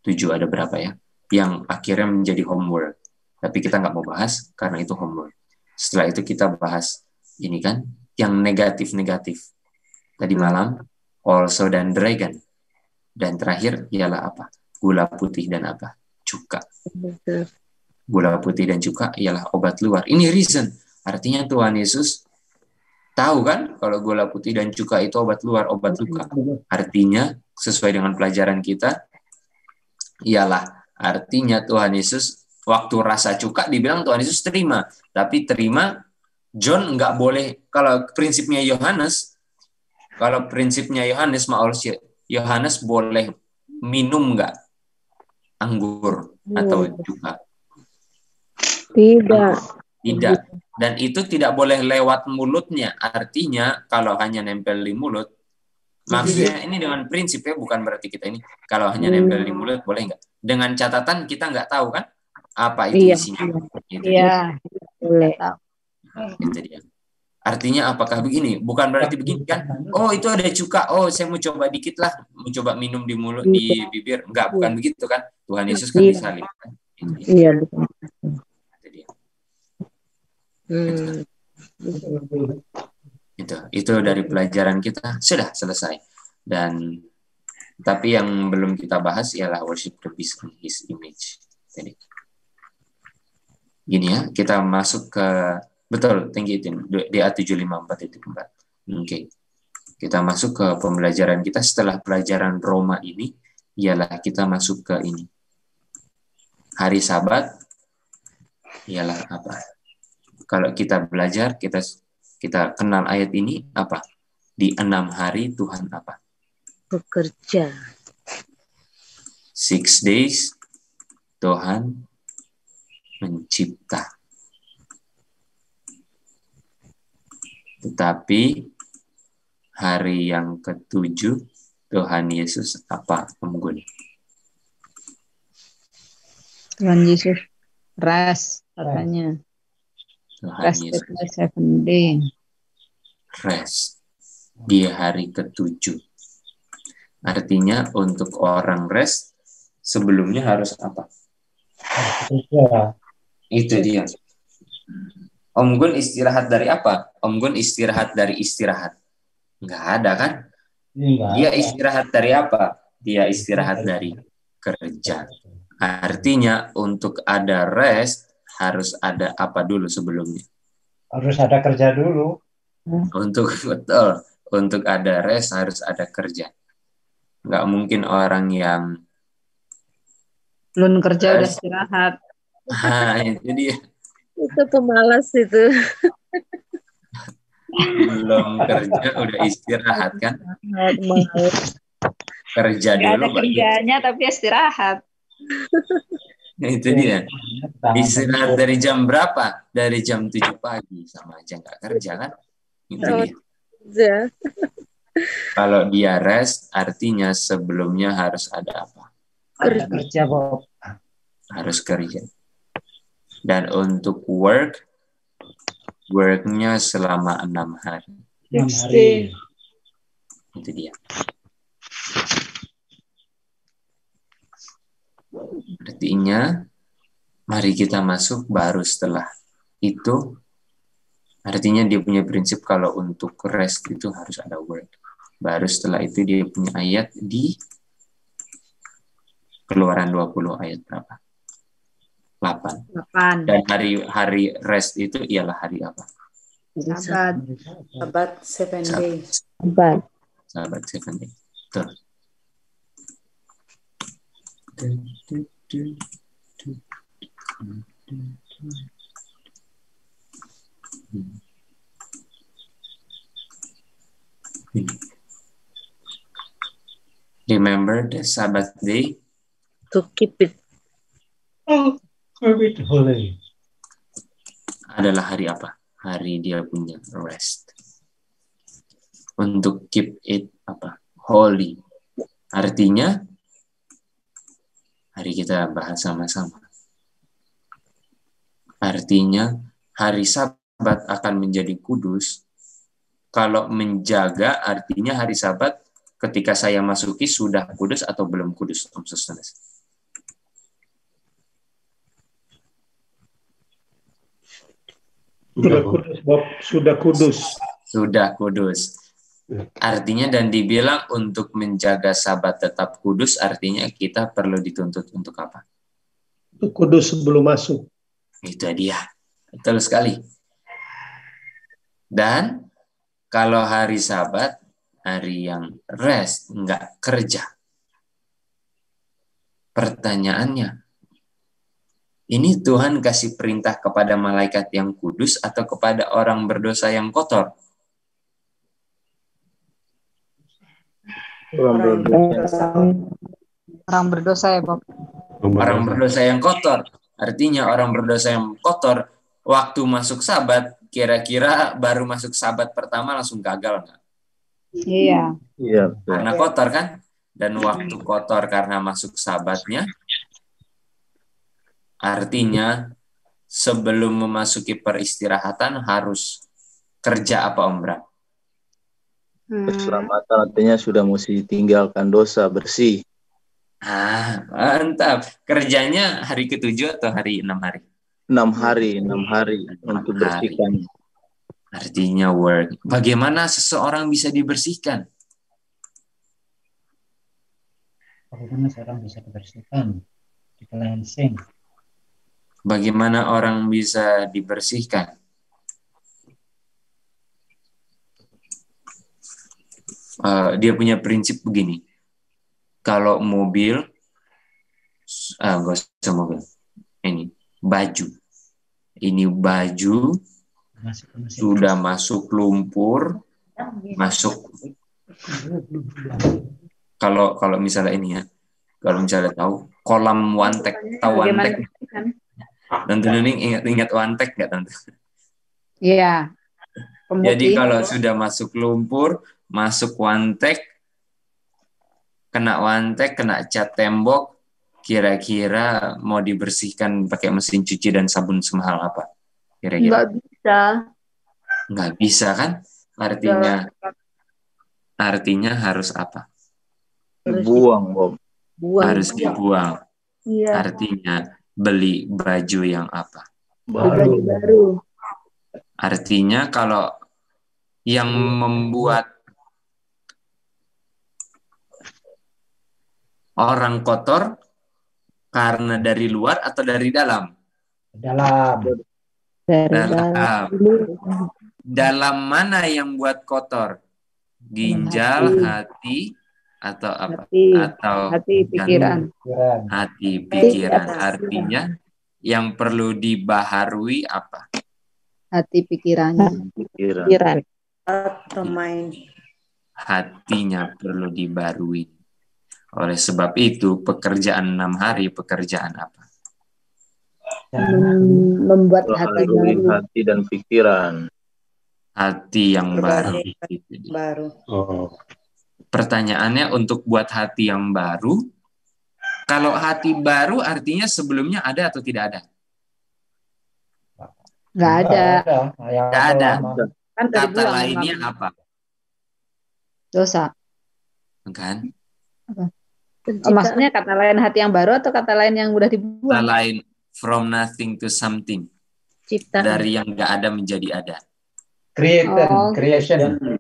7 ada berapa ya? Yang akhirnya menjadi homework. Tapi kita nggak mau bahas karena itu homework. Setelah itu kita bahas ini kan, yang negatif-negatif. Tadi malam, also dan dragon. Dan terakhir ialah apa? Gula putih dan apa? Cuka. Gula putih dan cuka ialah obat luar. Ini reason. Artinya Tuhan Yesus tahu kan kalau gula putih dan cuka itu obat luar, obat luka. Artinya sesuai dengan pelajaran kita ialah artinya Tuhan Yesus waktu rasa cuka dibilang Tuhan Yesus terima, tapi terima John nggak boleh. Kalau prinsipnya Yohanes Yohanes boleh minum nggak anggur atau cuka? Tidak. Dan itu tidak boleh lewat mulutnya. Artinya kalau hanya nempel di mulut, maksudnya ini dengan prinsip ya, bukan berarti kita ini kalau hanya nempel di mulut boleh nggak? Dengan catatan kita nggak tahu kan apa itu isinya. Iya, boleh. Itu dia. Artinya apakah begini? Bukan berarti begini kan? Oh itu ada cuka. Oh saya mau coba dikit lah, mau coba minum di mulut, di bibir. Enggak, bukan begitu kan? Tuhan Yesus kan disalib. Kan? Iya betul. Itu dari pelajaran kita sudah selesai. Dan tapi yang belum kita bahas ialah worship the beast in his image. Jadi gini ya, kita masuk ke betul tinggi itu DA 754 itu 4. Oke. Kita masuk ke pembelajaran kita setelah pelajaran Roma ini ialah kita masuk ke ini. Hari Sabat ialah apa? Kalau kita belajar, kita kenal ayat ini apa? Di 6 hari Tuhan apa? Bekerja. 6 days Tuhan mencipta. Tetapi hari yang ke-7 Tuhan Yesus apa? Om Gun? Tuhan Yesus rest katanya. Tuhan Yesus rest di hari ke-7. Artinya untuk orang rest sebelumnya harus apa? Itu dia. Om Gun istirahat dari apa? Om Gun istirahat dari istirahat. Nggak ada kan? Dia istirahat dari apa? Dia istirahat dari kerja. Artinya untuk ada rest harus ada apa dulu sebelumnya? Harus ada kerja dulu. Untuk ada rest harus ada kerja. Nggak mungkin orang yang belum kerja udah istirahat. Itu dia. Itu pemalas itu. Belum kerja udah istirahat kan? Kerja Gak dulu. ada kerjanya tapi istirahat. Itu dia. Istirahat dari jam berapa? Dari jam 7 pagi. Sama aja nggak kerja kan? Itu dia. Kalau dia rest, artinya sebelumnya harus ada apa? Kerja, Bob. Harus kerja. Dan untuk worknya selama 6 hari. 6 hari. Itu dia. Artinya, mari kita masuk baru setelah itu. Artinya dia punya prinsip kalau untuk rest itu harus ada work. Baru setelah itu dia punya ayat di Keluaran 20 ayat berapa? 8. Dan hari rest itu ialah hari apa? Sabat 7 days. Sabat 7 days. Betul. Remember the Sabbath day? To keep it. Keep it holy. Adalah hari apa? Hari dia punya rest. Untuk keep it apa? Holy. Artinya hari kita bahas sama-sama. Artinya hari Sabat akan menjadi kudus. Kalau menjaga artinya hari Sabat ketika saya masuki sudah kudus atau belum kudus, Om Sustanes? Sudah kudus, Bob. Sudah kudus. Sudah kudus. Artinya dan dibilang untuk menjaga Sabat tetap kudus, artinya kita perlu dituntut untuk apa? Kudus sebelum masuk. Itu dia. Betul sekali. Dan kalau hari Sabat, hari yang rest, nggak kerja. Pertanyaannya, ini Tuhan kasih perintah kepada malaikat yang kudus atau kepada orang berdosa yang kotor? Orang berdosa ya, Bob. Orang berdosa yang kotor. Artinya orang berdosa yang kotor, waktu masuk Sabat, kira-kira baru masuk Sabat pertama langsung gagal nggak? Iya. Iya. Karena kotor kan? Dan waktu kotor karena masuk Sabatnya, artinya sebelum memasuki peristirahatan harus kerja apa, Om Bram? Keselamatan artinya sudah mesti tinggalkan dosa, bersih. Mantap. Kerjanya hari ke-7 atau hari 6 hari? 6 hari untuk bersihkan. Artinya work. Bagaimana seseorang bisa dibersihkan? Bagaimana seorang bisa dibersihkan? Di cleansing. Bagaimana orang bisa dibersihkan? Dia punya prinsip begini. Kalau mobil, nggak usah mobil. Ini baju. Ini baju sudah masuk lumpur, masuk. Kalau misalnya ini ya, kalau misalnya tahu kolam wantek, tahu wantek? Tante Nuning ingat wantek nggak, Tante? Iya. Jadi kalau sudah masuk lumpur, masuk wantek, kena cat tembok, kira-kira mau dibersihkan pakai mesin cuci dan sabun semahal apa? Kira-kira? Nggak bisa kan? Artinya harus apa? Dibuang, Bob. Harus dibuang. Iya. Artinya beli baju yang apa? Baru. Artinya kalau yang membuat orang kotor karena dari luar atau dari dalam? Dalam. Dalam mana yang buat kotor? Ginjal, hati, atau apa? Hati, pikiran. Hati, pikiran. Artinya yang perlu dibaharui apa? Hati, pikirannya. Pikiran. Atau mind. Hatinya perlu dibarui. Oleh sebab itu, pekerjaan 6 hari, pekerjaan apa? Membuat hati baru. Hati dan pikiran. Hati yang baru. Pertanyaannya untuk buat hati yang baru, kalau hati baru artinya sebelumnya ada atau tidak ada? Nggak ada. Nggak ada. Kan Kata lainnya apa? Dosa. Kan? Maksudnya kata lain hati yang baru atau kata lain yang udah dibuang? Kata lain from nothing to something. Ciptaan. Dari yang nggak ada menjadi ada. Creation.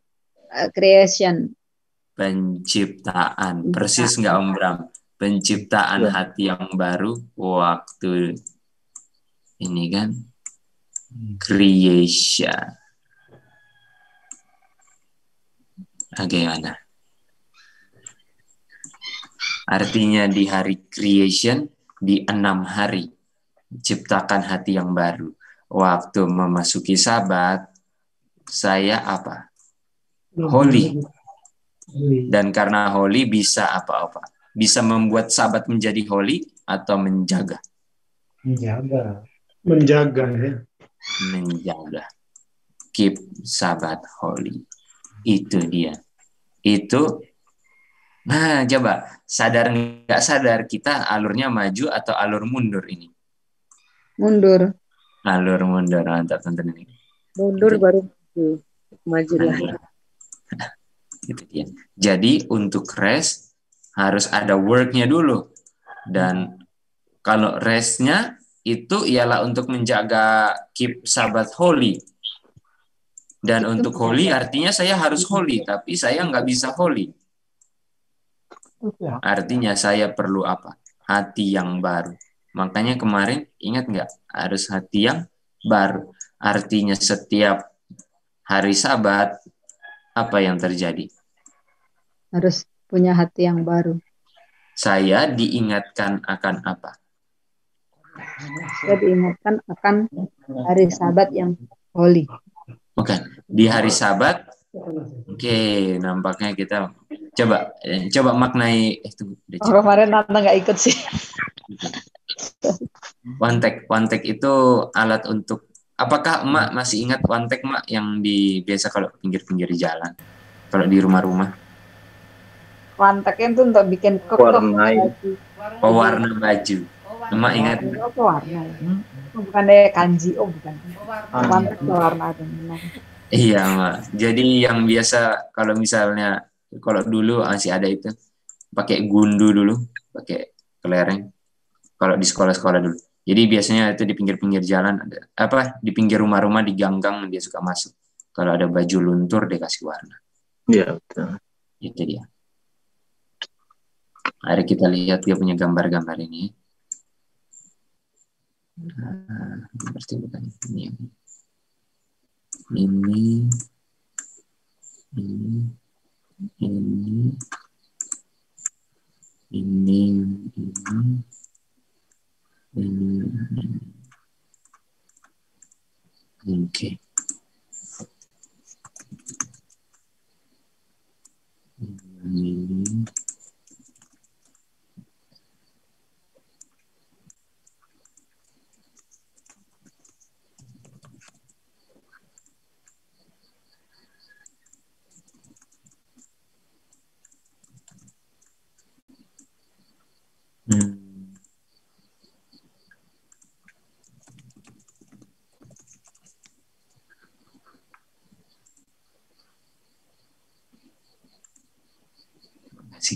Penciptaan. Persis nggak, Om Bram? Penciptaan hati yang baru waktu ini kan? Creation. Bagaimana? Artinya di hari creation, di 6 hari, ciptakan hati yang baru. Waktu memasuki Sabat, saya apa? Holy. Dan karena holy bisa apa-apa? Bisa membuat Sabat menjadi holy atau menjaga? Menjaga ya. Menjaga. Keep Sabat holy. Itu dia. Itu. Nah, coba sadar nggak sadar kita alurnya maju atau alur mundur ini? Mundur. Alur mundur, mantap tonton ini. Mundur baru maju lagi. Gitu dia. Jadi untuk rest harus ada worknya dulu. Dan kalau restnya itu ialah untuk menjaga keep Sabbath holy. Dan untuk holy artinya saya harus holy, tapi saya nggak bisa holy. Artinya saya perlu apa? Hati yang baru. Makanya kemarin ingat nggak? Harus hati yang baru. Artinya setiap hari Sabat apa yang terjadi? Harus punya hati yang baru. Saya diingatkan akan apa? Saya diingatkan akan hari Sabat yang holy. Oke, di hari Sabat. Oke, nampaknya kita coba maknai. Kemarin Nanda nggak ikut sih. One-take itu alat untuk. Apakah Emak masih ingat one-take Emak yang biasa kalau pinggir-pinggir jalan, kalau di rumah-rumah? One-take itu untuk bikin pewarna baju. Emak ingat? Pewarna. Bukan deh kanji, bukan. One-take pewarna. Iya, Mak. Jadi yang biasa kalau misalnya kalau dulu masih ada itu pakai gundu dulu, pakai kelereng. Kalau di sekolah-sekolah dulu. Jadi biasanya itu di pinggir-pinggir jalan ada di pinggir rumah-rumah di gang-gang dia suka masuk. Kalau ada baju luntur dia kasih warna. Iya, betul. Itu dia. Mari kita lihat dia punya gambar-gambar ini. Berarti bukan ini. Oke.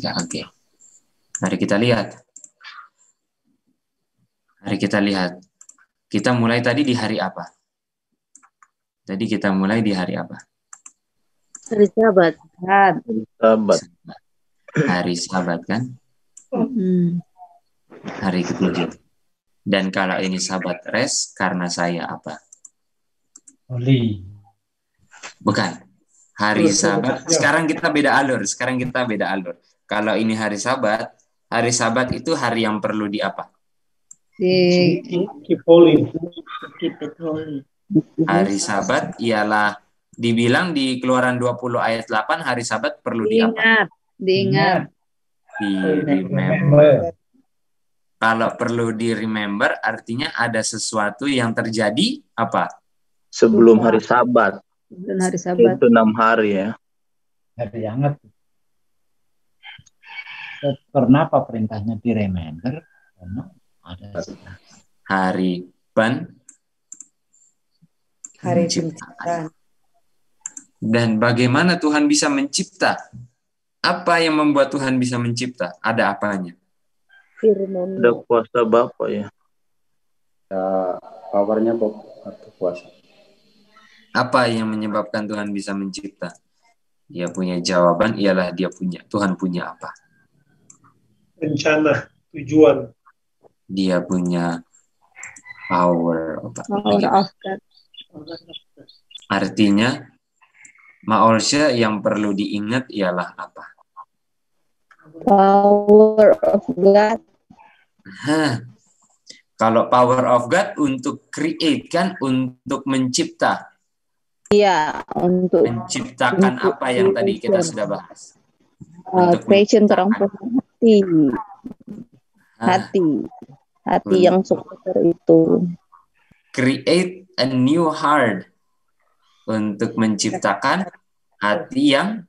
Oke. Mari kita lihat. Kita mulai tadi di hari apa? Tadi kita mulai di hari apa? Hari Sabat. Hari Sabat kan? Hari ke-7. Dan kalau ini Sabat rest karena saya apa? Holy. Bukan. Hari Sabat. Sekarang kita beda alur. Kalau ini hari Sabat itu hari yang perlu di apa? Keep holy. Hari Sabat ialah dibilang di Keluaran 20 ayat 8 hari Sabat perlu di apa? Diingat. Di remember. Kalau perlu di remember artinya ada sesuatu yang terjadi apa? Sebelum hari Sabat. Dan hari Sabat. Itu 6 hari ya. Hari hangat. Kenapa perintahnya di remember? Karena ada hari penciptaan. Dan bagaimana Tuhan bisa mencipta? Apa yang membuat Tuhan bisa mencipta? Ada apanya? Firman. Ada kuasa Bapa ya. Powernya atau kuasa. Apa yang menyebabkan Tuhan bisa mencipta? Dia punya jawaban, ialah Tuhan punya apa? Rencana, tujuan. Dia punya power of God. Artinya, Ma'olsya yang perlu diingat ialah apa? Power of God. Kalau power of God untuk create kan, untuk mencipta. Iya, untuk menciptakan apa yang tadi kita sudah bahas. Creation terang-terang hati yang sekitar itu. Create a new heart, untuk menciptakan hati yang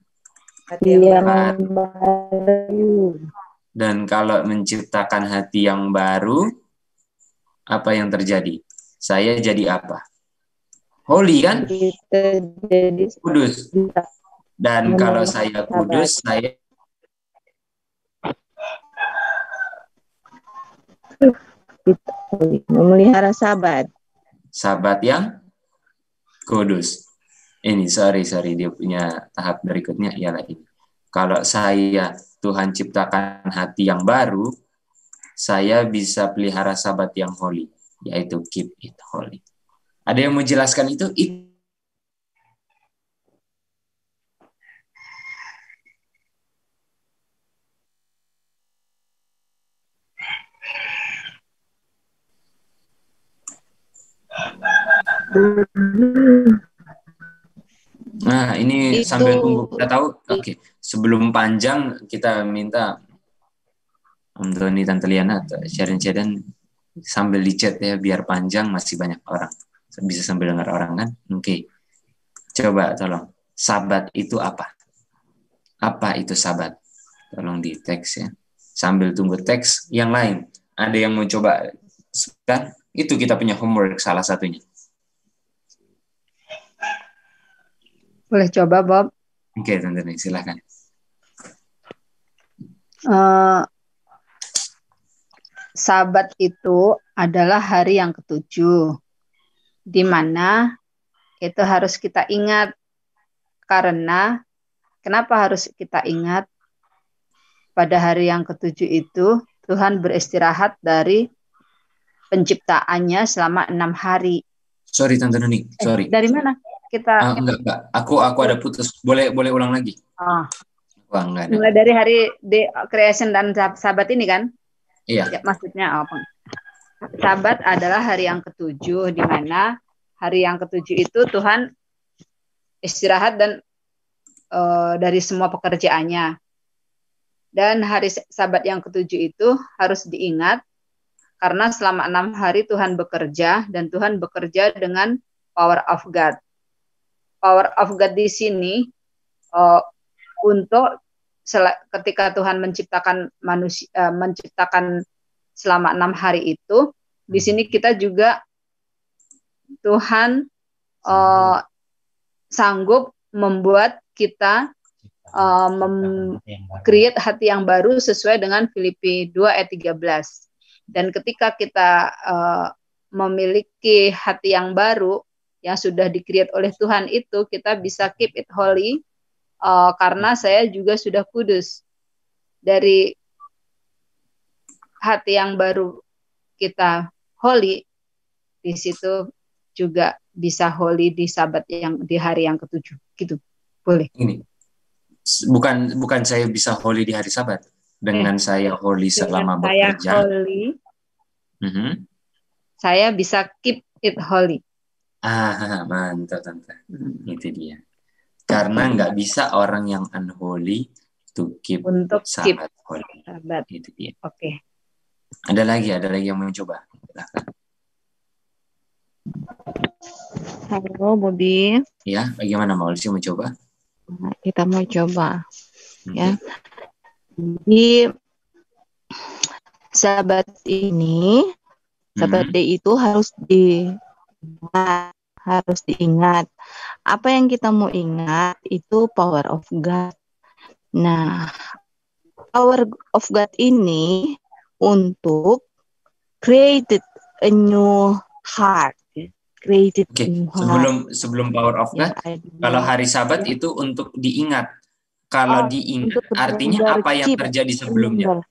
baru. Dan kalau menciptakan hati yang baru, apa yang terjadi? saya jadi apa? Holy kan? Kita jadi Kudus. Dan kalau saya kudus, saya memelihara sabat. Sabat yang kudus. Ini sorry dia punya tahap berikutnya ialah ini. Kalau saya Tuhan ciptakan hati yang baru, saya bisa pelihara sabat yang holy, yaitu keep it holy. Ada yang mau jelaskan itu? Nah, ini Itu- sambil tunggu kita tahu. Oke, sebelum panjang kita minta Om Doni, Tante Liana atau Sharon sambil di chat ya, biar panjang, masih banyak orang. Bisa sambil dengar orang kan? Oke. Coba tolong. Sabat itu apa? Apa itu sabat? Tolong di teks ya. Sambil tunggu teks yang lain. Ada yang mau coba? Kan? Itu kita punya homework salah satunya. Boleh coba, Bob. Oke, Tante Nih, silakan. Sabat itu adalah hari yang ketujuh, di mana itu harus kita ingat. Karena kenapa harus kita ingat? Pada hari yang ketujuh itu Tuhan beristirahat dari penciptaannya selama 6 hari. Sorry Tante Nuni, sorry. Dari mana kita? Enggak. Aku ada putus. Boleh ulang lagi? Wah, enggak ada. Mulai dari hari creation dan sabat ini kan? Iya. Ya, maksudnya apa? Sabat adalah hari yang ketujuh, di mana hari yang ketujuh itu Tuhan istirahat dan dari semua pekerjaannya. Dan hari sabat yang ketujuh itu harus diingat karena selama 6 hari Tuhan bekerja, dan Tuhan bekerja dengan power of God. Power of God di sini untuk ketika Tuhan menciptakan manusia, menciptakan selama 6 hari itu, di sini kita juga Tuhan sanggup membuat kita create hati yang baru sesuai dengan Filipi 2 ayat 13. Dan ketika kita memiliki hati yang baru yang sudah di-create oleh Tuhan itu, kita bisa keep it holy karena saya juga sudah kudus. Dari hati yang baru kita holy, di situ juga bisa holy di sabat yang di hari yang ketujuh. Gitu. Boleh. Ini. Bukan saya bisa holy di hari sabat. Dengan saya holy selama bekerja. Saya holy. Saya bisa keep it holy. Mantap Tante. Itu dia. Karena nggak bisa orang yang unholy to keep untuk sabat keep holy. Sabat. Itu dia. Oke. Ada lagi yang mau coba. Silahkan. Halo Bobby. Ya, bagaimana mau coba? Kita mau coba. Ya. Jadi sabat ini, sabat itu harus diingat. Apa yang kita mau ingat itu power of God. Nah, power of God ini untuk created a new heart. Created a new heart. Sebelum power of God, kalau hari Sabat itu untuk diingat. Kalau diingat, artinya apa yang terjadi sebelumnya?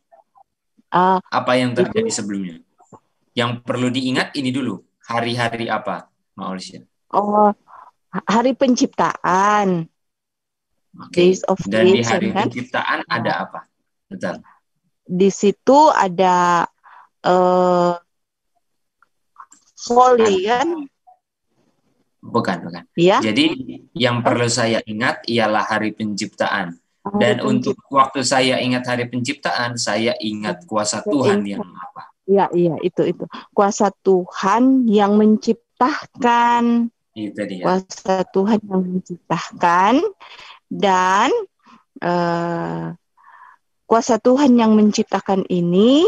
Apa yang terjadi sebelumnya? Yang perlu diingat ini dulu. Hari-hari apa, Maulsia? Hari penciptaan. Days of Dan di creation, hari kan? penciptaan ada apa? Betul. Di situ ada holy, kan? Bukan. Ya. Jadi yang perlu saya ingat ialah hari penciptaan. Dan untuk waktu saya ingat hari penciptaan, saya ingat kuasa Tuhan yang apa? Iya, itu. Kuasa Tuhan yang menciptakan. Itu dia. Kuasa Tuhan yang menciptakan, dan kuasa Tuhan yang menciptakan ini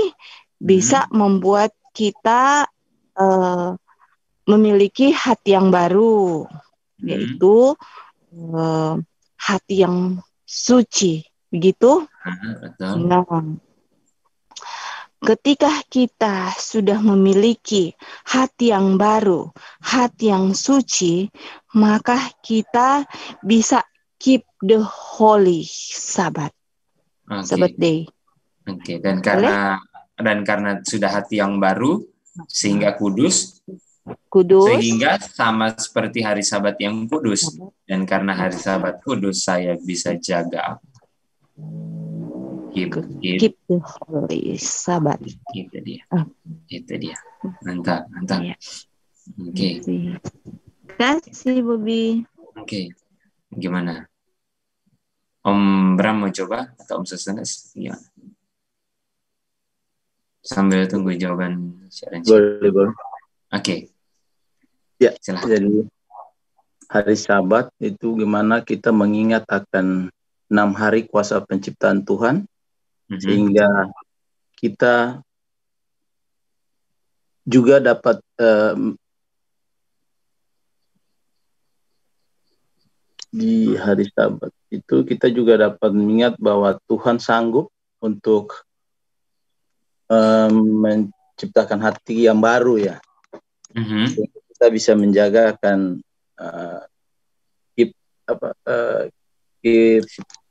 bisa membuat kita memiliki hati yang baru, yaitu hati yang suci, begitu? Betul. Nah, ketika kita sudah memiliki hati yang baru, hati yang suci, maka kita bisa keep the holy Sabbath, Sabbath day. Oke, dan karena sudah hati yang baru sehingga kudus, sehingga sama seperti hari Sabat yang kudus. Dan karena hari Sabat kudus, saya bisa jaga keep the holy Sabbath. Itu dia. Mantap. Oke. Kasih Bobby. Oke. Gimana? Om Bram mau coba atau Om Susanes? Gimana? Sambil tunggu jawaban sharing. Boleh. Oke. Ya, silahkan. Jadi hari Sabat itu gimana kita mengingat akan 6 hari kuasa penciptaan Tuhan, sehingga kita juga dapat di hari Sabat itu kita juga dapat mengingat bahwa Tuhan sanggup untuk menciptakan hati yang baru ya. Kita bisa menjaga akan keep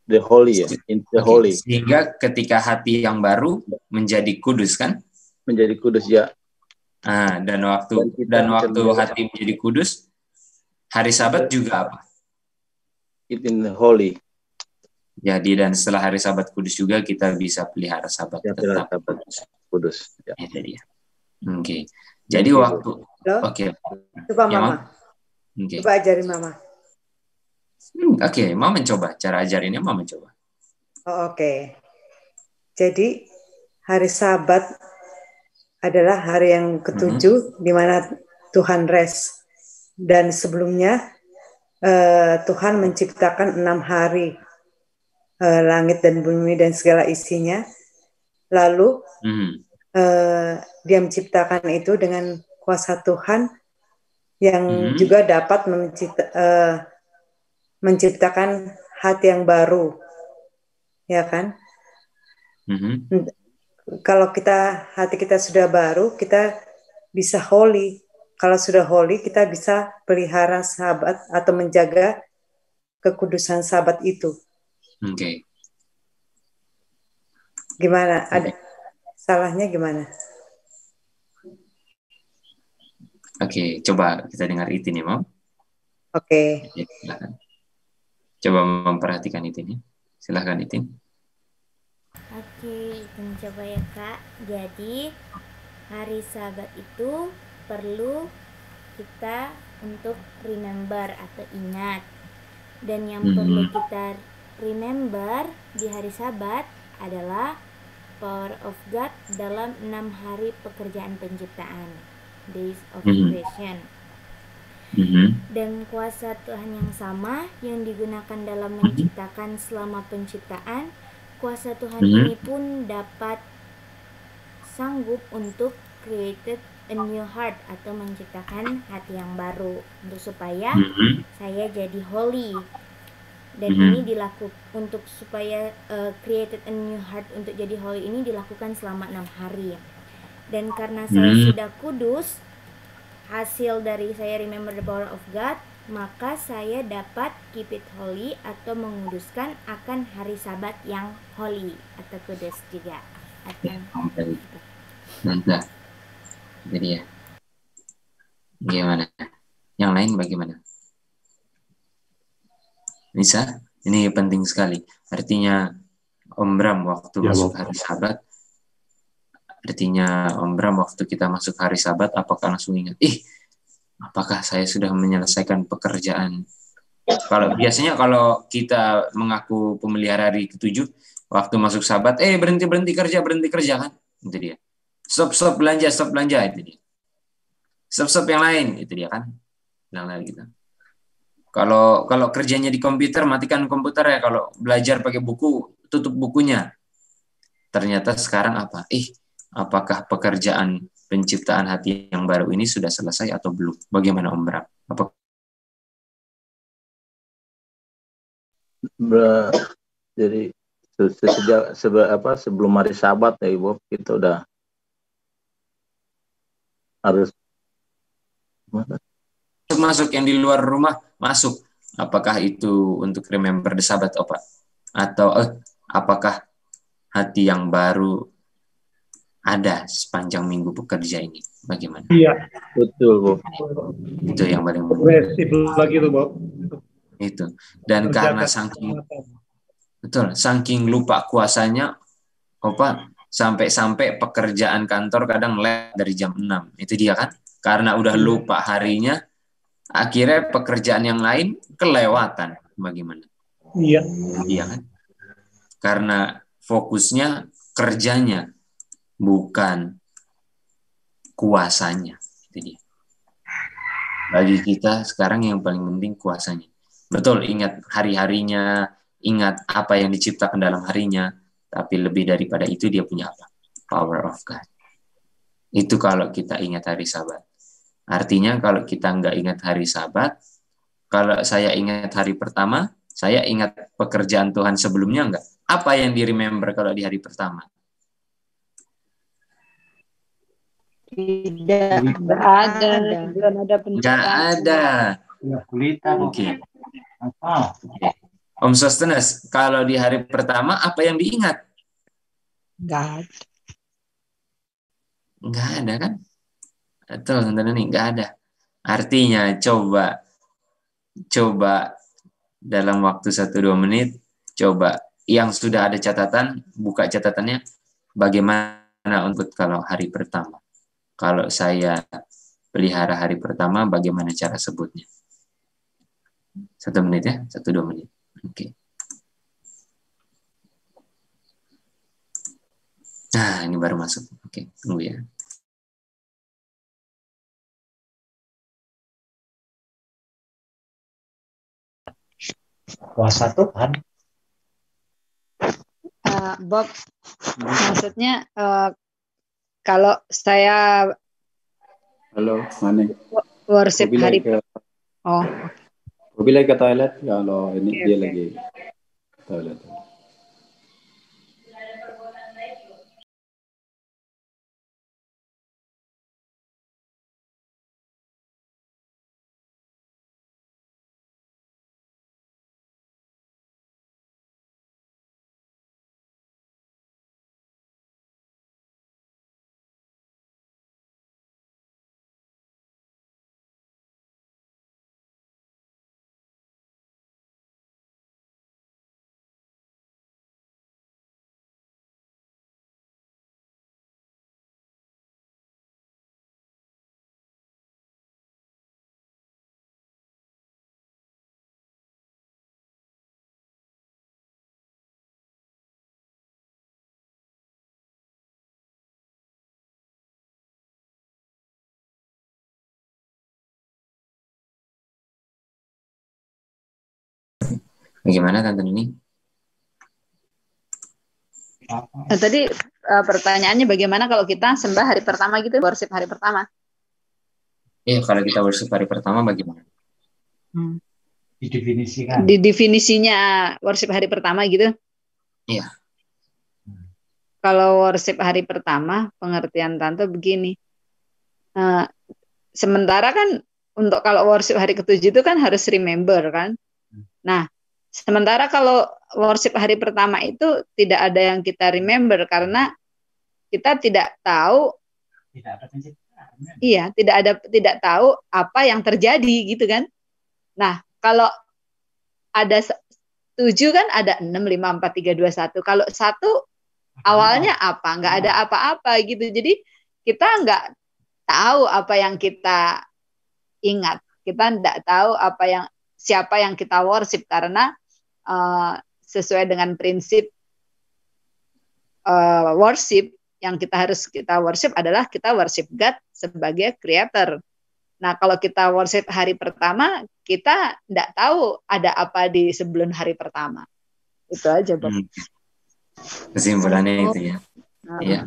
the holy ya, in the holy. Sehingga ketika hati yang baru menjadi kudus kan? Menjadi kudus ya. Dan waktu hati menjadi kudus, hari Sabat juga apa? Keep in the holy. Jadi dan setelah hari Sabat kudus juga kita bisa pelihara Sabat tetap kudus. Ya. Itu dia. Oke. Jadi waktu Coba Mama. Coba ajarin Mama. Mama mencoba. Cara ajarinnya Mama mencoba. Oke. Jadi hari Sabat adalah hari yang ketujuh di mana Tuhan rest. Dan sebelumnya Tuhan menciptakan 6 hari. Langit dan bumi dan segala isinya. Lalu dia menciptakan itu dengan kuasa Tuhan yang juga dapat menciptakan hati yang baru, ya kan? Kalau hati kita sudah baru, kita bisa holy. Kalau sudah holy, kita bisa pelihara Sabat atau menjaga kekudusan Sabat itu. Oke. Gimana? Ada salahnya gimana? Oke, coba kita dengar Itin ya, Mam. Oke. Silakan. Coba memperhatikan Itin ya. Silakan Itin. Oke, Itin coba ya Kak. Jadi hari Sabat itu perlu kita untuk remember atau ingat. Dan yang perlu kita remember di hari Sabat adalah power of God dalam 6 hari pekerjaan penciptaan, days of creation. Dan kuasa Tuhan yang sama yang digunakan dalam menciptakan selama penciptaan, kuasa Tuhan ini pun dapat sanggup untuk created a new heart atau menciptakan hati yang baru untuk supaya saya jadi holy. Dan ini dilakukan untuk supaya created a new heart untuk jadi holy ini dilakukan selama 6 hari. Dan karena saya sudah kudus, hasil dari saya remember the power of God, maka saya dapat keep it holy atau menguduskan akan hari Sabat yang holy atau kudus juga. Mantap. Jadi ya. Gimana? Yang lain bagaimana? Nisa, ini penting sekali. Artinya Om Bram waktu masuk hari Sabat, artinya Om Bram waktu kita masuk hari Sabat, apakah langsung ingat, apakah saya sudah menyelesaikan pekerjaan? Kalau biasanya kalau kita mengaku pemelihara hari ke-7, waktu masuk Sabat, berhenti kerja kan? Itu dia. Stop belanja, itu dia. Stop yang lain, itu dia kan? Bilang lagi gitu. Kalau kerjanya di komputer, matikan komputer ya. Kalau belajar pakai buku, tutup bukunya. Ternyata sekarang apa? Apakah pekerjaan penciptaan hati yang baru ini sudah selesai atau belum? Bagaimana Om Bram? Jadi sebelum hari Sabat ya Ibu, kita udah harus masuk yang di luar rumah masuk. Apakah itu untuk remember the Sabbath, Pak? Atau apakah hati yang baru ada sepanjang minggu bekerja ini? Bagaimana? Iya. Betul, Bu. Itu yang paling progresif lagi tuh, Bob. Itu. Dan karena saking lupa kuasanya, Pak, sampai pekerjaan kantor kadang lewat dari jam 6. Itu dia kan? Karena udah lupa harinya, akhirnya pekerjaan yang lain kelewatan. Bagaimana? Iya. Iya kan? Karena fokusnya kerjanya, bukan kuasanya. Itu dia. Bagi kita sekarang yang paling penting kuasanya. Betul, ingat hari-harinya, ingat apa yang diciptakan dalam harinya, tapi lebih daripada itu dia punya apa? Power of God. Itu kalau kita ingat hari Sabat. Artinya kalau kita nggak ingat hari Sabat, kalau saya ingat hari pertama, saya ingat pekerjaan Tuhan sebelumnya nggak? Apa yang di-remember kalau di hari pertama? Tidak ada. Belum ada penciptaan. Nggak ada. Oke. Om Sostenes, kalau di hari pertama apa yang diingat? Nggak ada. Nggak ada kan? Betul, teman-teman, nggak ada. Artinya coba dalam waktu 1-2 menit, coba yang sudah ada catatan, buka catatannya, bagaimana untuk kalau hari pertama. Kalau saya pelihara hari pertama, bagaimana cara sebutnya? 1 menit ya, 1-2 menit. Oke. Nah, ini baru masuk. Oke, tunggu ya. Kuasa Tuhan. Bob, maksudnya kalau saya Halo, mana? worship hari Bobi lagi ke toilet, kalau ini dia lagi toilet. Bagaimana Tante Nini? Tadi pertanyaannya bagaimana kalau kita sembah hari pertama gitu, worship hari pertama? Iya, kalau kita worship hari pertama bagaimana? Didefinisikan. Di definisinya worship hari pertama gitu? Iya. Kalau worship hari pertama, pengertian Tante begini. Sementara kan untuk kalau worship hari ke-7 itu kan harus remember kan? Nah, sementara kalau worship hari pertama itu tidak ada yang kita remember karena kita tidak tahu, tidak tahu apa yang terjadi gitu kan. Nah, kalau ada 7 kan ada 6, 5, 4, 3, 2, 1. Kalau 1 awalnya apa? Nggak ada apa-apa gitu. Jadi kita nggak tahu apa yang kita ingat. Kita nggak tahu siapa yang kita worship karena sesuai dengan prinsip worship yang kita worship adalah kita worship God sebagai creator. Nah, kalau kita worship hari pertama, kita tidak tahu ada apa di sebelum hari pertama. Itu aja, Bob. Kesimpulannya itu ya.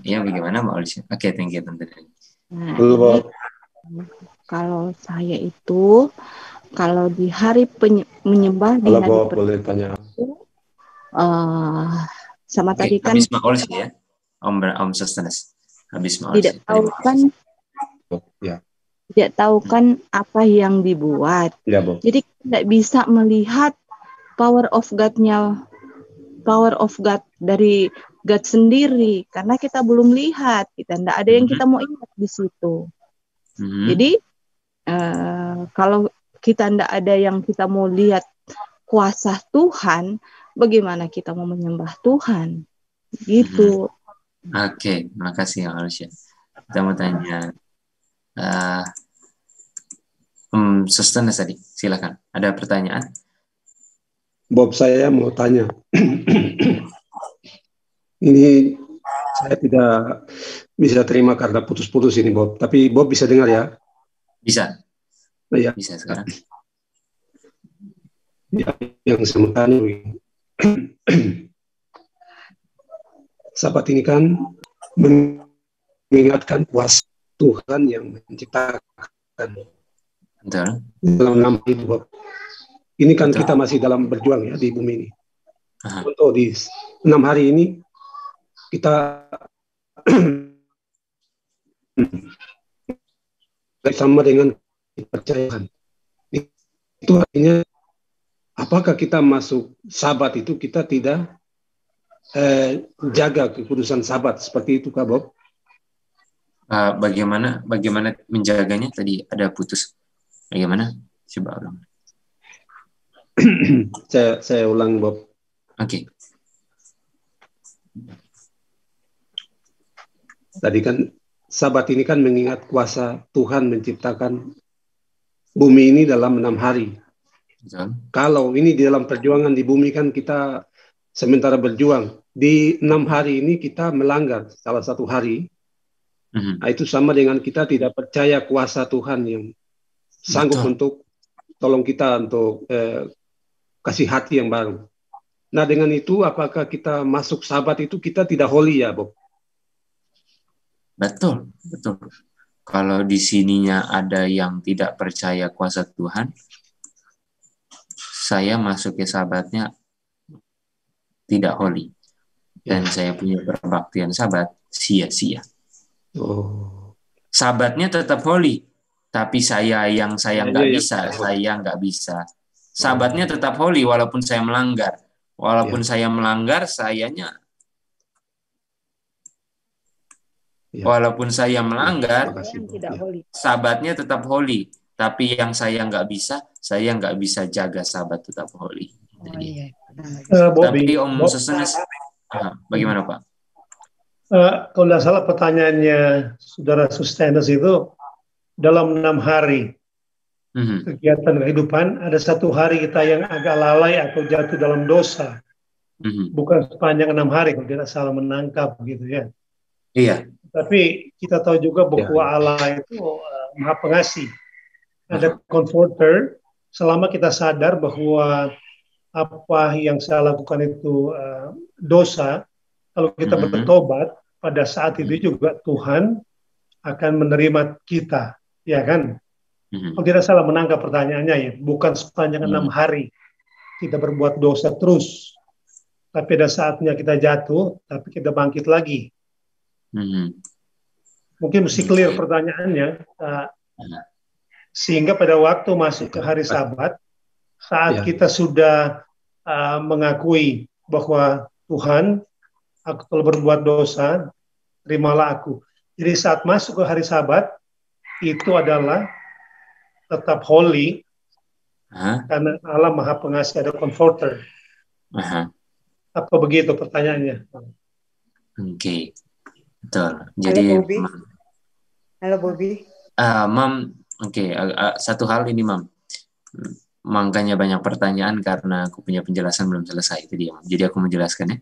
Iya, bagaimana Mbak Alicia? Oke, thank you Tante. Nah, Halo, ini Bob. kalau saya itu kalau di hari menyembah di Halo, hari Bob. Boleh tanya? sama Oke, tadi kan habis maul sih ya. Om Sustenes. Habis maul tidak sih. tahu kan Ya. tidak tahu kan apa yang dibuat. Ya, Bob. Jadi tidak bisa melihat power of God dari God sendiri karena kita belum lihat, kita tidak ada yang kita mau ingat di situ. Jadi kalau kita tidak ada yang kita mau lihat kuasa Tuhan, bagaimana kita mau menyembah Tuhan? Gitu. Oke, makasih ya Alsya. Kita mau tanya Sustenes tadi, silakan. Ada pertanyaan? Bob, saya mau tanya. Ini saya tidak bisa terima karena putus-putus ini, Bob. Tapi Bob bisa dengar ya? Bisa. Ya. Bisa sekarang. Ya, yang saya mau tanya begini. Sahabat ini kan mengingatkan kuasa Tuhan yang menciptakan. Betul. Dalam nama itu, Bob. Ini kan kita masih dalam berjuang ya di bumi ini. Untuk di 6 hari ini kita sama dengan dipercayakan. Itu artinya apakah kita masuk Sabat itu kita tidak jaga kekudusan Sabat seperti itu, Kak Bob? Bagaimana menjaganya? Tadi ada putus. Bagaimana? Coba ulang. saya ulang, Bob. Oke. Tadi kan Sabat ini kan mengingat kuasa Tuhan menciptakan bumi ini dalam 6 hari. Betul. Kalau ini di dalam perjuangan di bumi kan kita sementara berjuang. Di 6 hari ini kita melanggar salah satu hari. Nah, itu sama dengan kita tidak percaya kuasa Tuhan yang sanggup untuk tolong kita untuk kasih hati yang baru. Nah, dengan itu apakah kita masuk Sabat itu kita tidak holy ya, Bob? Betul. Kalau di sininya ada yang tidak percaya kuasa Tuhan, saya masuk ke Sabatnya tidak holy. Dan saya punya perbaktian Sabat sia-sia. Sabatnya tetap holy, tapi saya nggak bisa. Sabatnya tetap holy walaupun saya melanggar. Walaupun saya melanggar, walaupun saya melanggar, Sabatnya tetap holy. Tapi yang saya nggak bisa jaga Sabat tetap holy. Tapi Om Sustenes, bagaimana Pak? Kalau tidak salah pertanyaannya Saudara Sustenes itu dalam 6 hari kegiatan kehidupan ada 1 hari kita yang agak lalai atau jatuh dalam dosa, bukan sepanjang 6 hari kalau tidak salah menangkap gitu ya. Iya. Tapi kita tahu juga bahwa Allah itu Maha Pengasih, ada Comforter. Selama kita sadar bahwa apa yang saya lakukan itu dosa, kalau kita bertobat pada saat itu juga Tuhan akan menerima kita, ya kan? Kalau tidak salah menangkap pertanyaannya ya, bukan sepanjang 6 hari kita berbuat dosa terus, tapi ada saatnya kita jatuh, tapi kita bangkit lagi. Mungkin mesti clear pertanyaannya, sehingga pada waktu masuk ke hari Sabat, saat kita sudah mengakui bahwa Tuhan, aku telah berbuat dosa, terimalah aku. Jadi saat masuk ke hari Sabat, itu adalah tetap holy, karena Allah Maha Pengasih, ada Comforter. Apa begitu pertanyaannya? Oke, betul. Jadi, Halo Bobby. Mam, satu hal ini Mam. Makanya banyak pertanyaan karena aku punya penjelasan belum selesai itu dia. Jadi aku menjelaskan ya.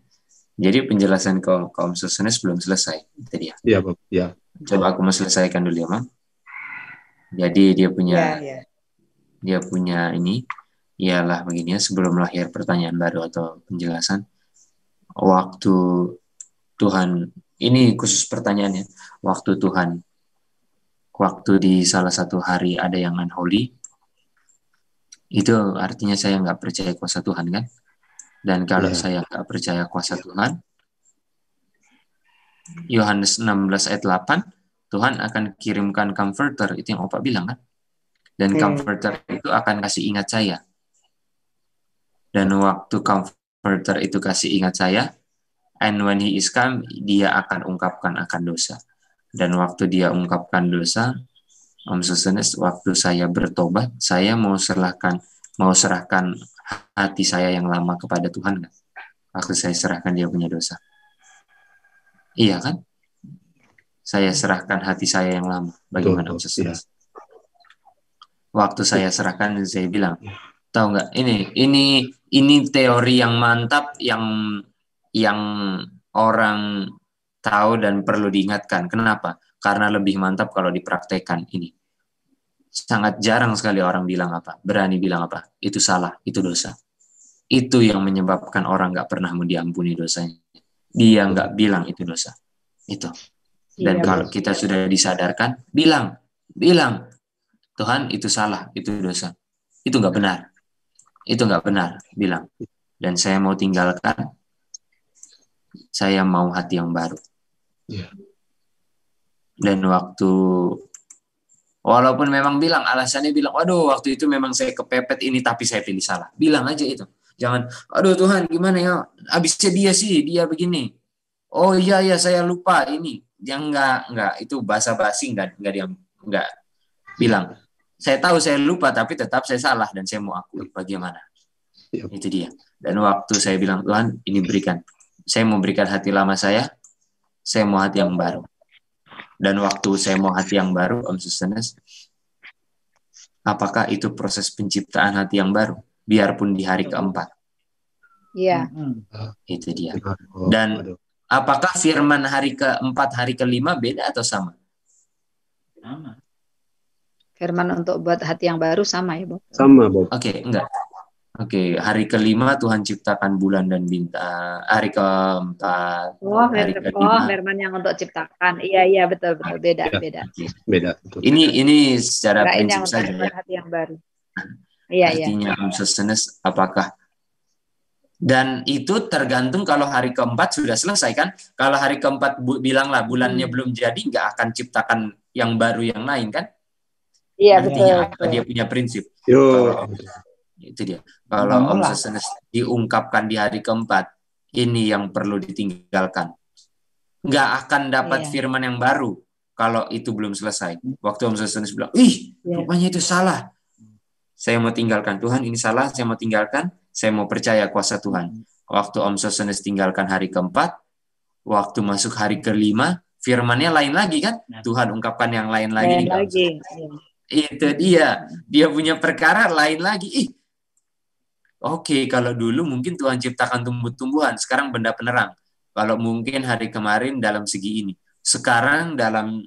Jadi penjelasan kaum Sustenes belum selesai itu dia. Iya, Bob. Ya. Coba aku mau selesaikan dulu ya, Mam. Jadi dia punya ini ialah begini ya, sebelum lahir pertanyaan baru atau penjelasan. Waktu Tuhan, ini khusus pertanyaannya, waktu Tuhan waktu di salah satu hari ada yang unholy, itu artinya saya nggak percaya kuasa Tuhan kan? Dan kalau saya nggak percaya kuasa Tuhan, Yohanes 16 ayat 8, Tuhan akan kirimkan comforter, itu yang Opa bilang kan? Dan comforter itu akan kasih ingat saya. Dan waktu comforter itu kasih ingat saya, and when he is come, dia akan ungkapkan akan dosa. Dan waktu dia ungkapkan dosa, Om Sostenes, waktu saya bertobat, saya mau serahkan hati saya yang lama kepada Tuhan kan? Waktu saya serahkan dia punya dosa. Iya kan? Saya serahkan hati saya yang lama. Bagaimana Om Sostenes? Waktu saya serahkan, saya bilang, tahu nggak? Ini teori yang mantap, yang orang tahu dan perlu diingatkan. Kenapa? Karena lebih mantap kalau dipraktekkan ini. Sangat jarang sekali orang berani bilang apa? Itu salah, itu dosa. Itu yang menyebabkan orang nggak pernah mau diampuni dosanya. Dia nggak bilang itu dosa. Itu. Dan kalau kita sudah disadarkan, bilang, Tuhan itu salah, itu dosa. Itu nggak benar. Itu nggak benar, bilang. Dan saya mau tinggalkan, saya mau hati yang baru. Dan waktu, walaupun memang alasannya bilang, waduh waktu itu memang saya kepepet ini, tapi saya pilih salah. Bilang aja itu. Jangan, aduh Tuhan gimana ya, abisnya dia begini. Oh iya saya lupa ini. Yang enggak itu basa-basi enggak bilang. Saya tahu saya lupa, tapi tetap saya salah dan saya mau akui bagaimana. Itu dia. Dan waktu saya bilang, Tuhan ini berikan. Saya mau berikan hati lama saya mau hati yang baru. Dan waktu saya mau hati yang baru, Om Sostenes, apakah itu proses penciptaan hati yang baru? Biarpun di hari keempat. Iya. Itu dia. Dan apakah firman hari keempat, hari kelima beda atau sama? Sama. Firman untuk buat hati yang baru sama ya, Bob? Sama, Bob. Oke, enggak. Oke, hari kelima Tuhan ciptakan bulan dan bintang. Hari keempat. Firman yang untuk ciptakan. Iya betul beda. Beda. Ini secara prinsip saja. Hati yang baru. Iya. Artinya Om Sostenes, apakah? Dan itu tergantung kalau hari keempat sudah selesai kan? Kalau hari keempat bilanglah bulannya belum jadi, nggak akan ciptakan yang baru yang lain kan? Iya betul. Dia punya prinsip. Itu dia. Kalau Om Sostenes diungkapkan di hari keempat, ini yang perlu ditinggalkan. Nggak akan dapat firman yang baru kalau itu belum selesai. Waktu Om Sostenes bilang, rupanya itu salah. Saya mau tinggalkan, Tuhan ini salah, saya mau tinggalkan, saya mau percaya kuasa Tuhan. Waktu Om Sostenes tinggalkan hari keempat, waktu masuk hari kelima, firmannya lain lagi kan? Tuhan ungkapkan yang lain lagi. Itu dia punya perkara lain lagi. Oke, kalau dulu mungkin Tuhan ciptakan tumbuh-tumbuhan, sekarang benda penerang. Kalau mungkin hari kemarin dalam segi ini, sekarang dalam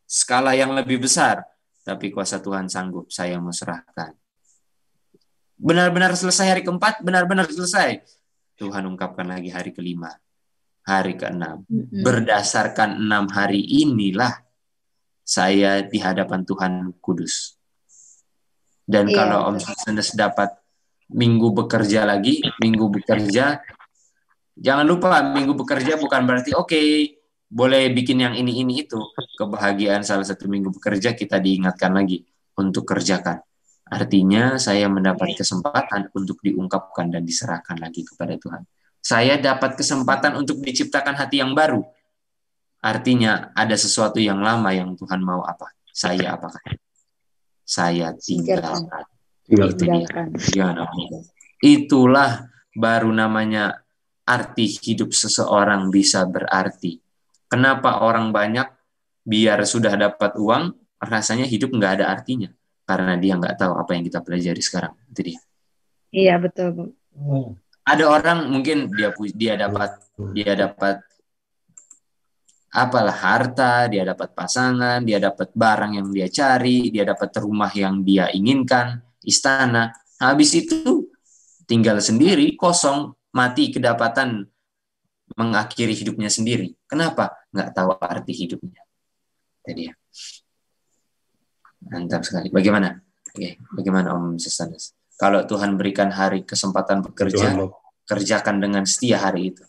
skala yang lebih besar, tapi kuasa Tuhan sanggup, saya mau serahkan. Benar-benar selesai hari keempat, benar-benar selesai. Tuhan ungkapkan lagi hari kelima, hari keenam. Berdasarkan 6 hari inilah saya di hadapan Tuhan kudus. Dan kalau Om Sostenes dapat minggu bekerja lagi, jangan lupa minggu bekerja bukan berarti boleh bikin yang ini itu. Kebahagiaan salah satu minggu bekerja kita diingatkan lagi untuk kerjakan. Artinya saya mendapat kesempatan untuk diungkapkan dan diserahkan lagi kepada Tuhan. Saya dapat kesempatan untuk diciptakan hati yang baru. Artinya ada sesuatu yang lama yang Tuhan mau apa? Saya apakah? Saya tinggalkan. Itulah baru namanya arti hidup seseorang bisa berarti. Kenapa orang banyak biar sudah dapat uang rasanya hidup nggak ada artinya? Karena dia nggak tahu apa yang kita pelajari sekarang. Itu dia. Iya betul. Ada orang mungkin dia dapat apalah harta, dia dapat pasangan, dia dapat barang yang dia cari, dia dapat rumah yang dia inginkan, istana. Habis itu tinggal sendiri, kosong, mati kedapatan mengakhiri hidupnya sendiri. Kenapa? Nggak tahu arti hidupnya. Jadi Mantap sekali. Bagaimana? Oke, bagaimana Om Sustanes? Kalau Tuhan berikan hari kesempatan bekerja, kerjakan dengan setia hari itu.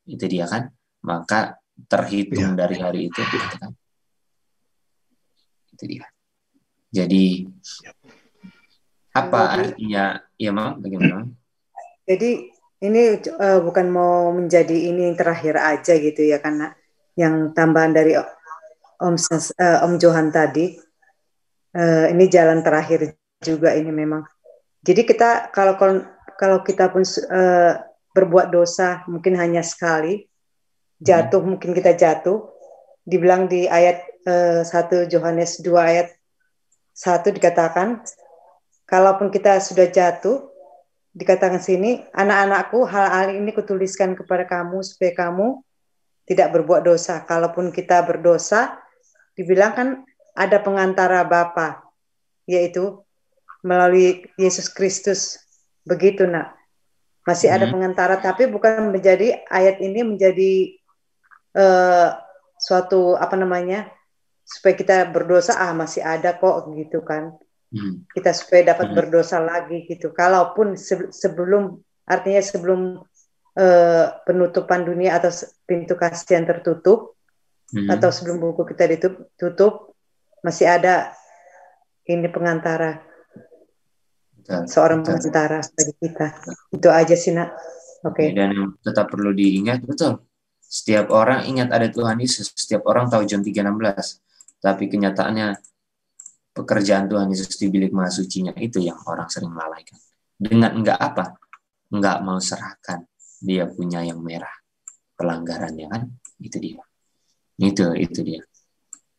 Itu dia kan? Maka terhitung dari hari itu. Gitu kan? Itu dia. Jadi apa artinya? Ya, Mam, bagaimana? Jadi ini bukan mau menjadi ini yang terakhir aja gitu ya, karena yang tambahan dari Om Johan tadi, ini jalan terakhir juga ini memang. Jadi kita kalau kita pun berbuat dosa mungkin hanya sekali, jatuh mungkin kita jatuh, dibilang di ayat 1 Yohanes 2 ayat 1 dikatakan, kalaupun kita sudah jatuh, dikatakan sini, anak-anakku, hal-hal ini kutuliskan kepada kamu supaya kamu tidak berbuat dosa. Kalaupun kita berdosa, dibilang kan ada pengantara Bapa, yaitu melalui Yesus Kristus. Begitu, Nak. Masih ada pengantara, tapi bukan menjadi ayat ini menjadi suatu supaya kita berdosa, masih ada kok gitu kan. Kita supaya dapat berdosa lagi gitu. Kalaupun sebelum penutupan dunia atau pintu kasihan tertutup, atau sebelum buku kita ditutup, masih ada ini pengantara, seorang pengantara bagi kita. Itu aja sih, Nak. Oke. Dan yang tetap perlu diingat, betul. Setiap orang ingat ada Tuhan Yesus. Setiap orang tahu John 3:16. Tapi kenyataannya pekerjaan Tuhan Yesus di bilik maha sucinya itu yang orang sering melalaikan. Dengan enggak apa? Enggak mau serahkan. Dia punya yang merah. Pelanggarannya kan? Itu dia. Itu dia.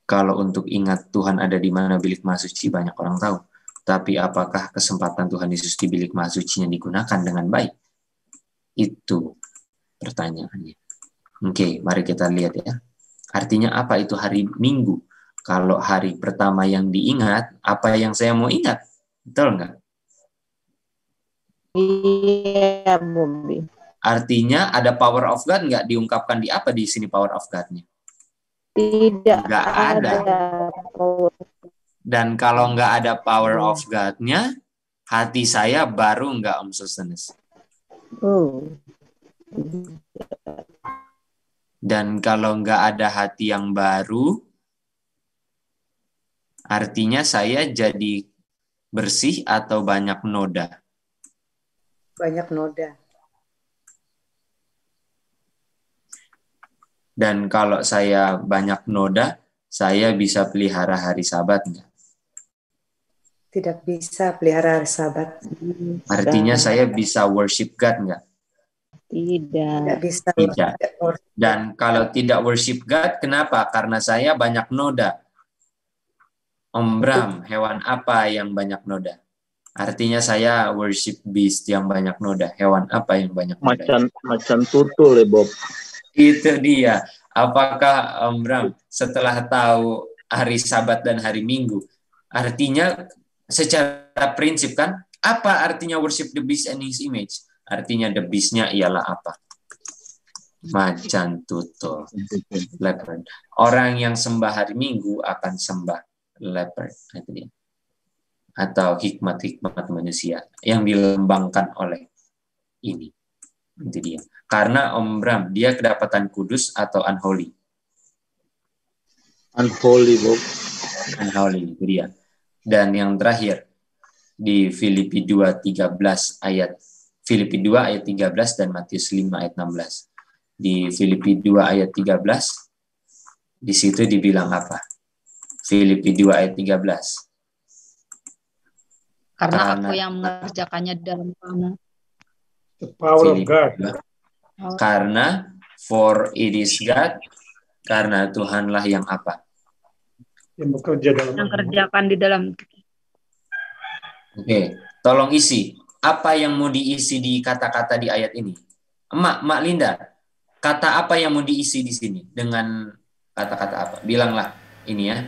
Kalau untuk ingat Tuhan ada di mana bilik maha suci, banyak orang tahu. Tapi apakah kesempatan Tuhan Yesus di bilik maha sucinya digunakan dengan baik? Itu pertanyaannya. Oke, mari kita lihat ya. Artinya apa itu hari Minggu? Kalau hari pertama yang diingat, apa yang saya mau ingat? Betul nggak? Iya, Bobby. Artinya ada power of God nggak diungkapkan di apa di sini power of God-nya? Tidak nggak ada. Dan kalau nggak ada power of God-nya, hati saya baru nggak Om Sustanes. Dan kalau nggak ada hati yang baru, artinya saya jadi bersih atau banyak noda? Banyak noda. Dan kalau saya banyak noda, saya bisa pelihara hari Sabat nggak? Tidak bisa pelihara hari Sabat. Artinya saya bisa worship God nggak? Tidak bisa. Tidak. Dan kalau tidak worship God, kenapa? Karena saya banyak noda. Om Bram, hewan apa yang banyak noda? Artinya saya worship beast yang banyak noda. Hewan apa yang banyak noda? Macan tutul ya, Bob. Itu dia. Apakah Om Bram setelah tahu hari Sabat dan hari Minggu, artinya secara prinsip kan, apa artinya worship the beast and his image? Artinya the beast-nya ialah apa? Macan tutul, leopard. Orang yang sembah hari Minggu akan sembah leopard. Itu dia. Atau hikmat-hikmat manusia yang dilembangkan oleh ini. Itu dia. Karena Om Bram, dia kedapatan kudus atau unholy? Unholy, Bob. Unholy, itu dia. Dan yang terakhir, di Filipi 2:13 ayat Filipi 2 ayat 13 dan Matius 5 ayat 16. Di Filipi 2 ayat 13, di situ dibilang apa? Filipi 2 ayat 13. Karena aku yang mengerjakannya di dalam kamu. The power of God. Karena for it is God, karena Tuhanlah yang apa? Yang bekerja dalam. Yang kerjakan di dalam. Oke, tolong isi. Apa yang mau diisi di kata-kata di ayat ini? Mak Linda, kata apa yang mau diisi di sini? Dengan kata-kata apa? Bilanglah ini ya.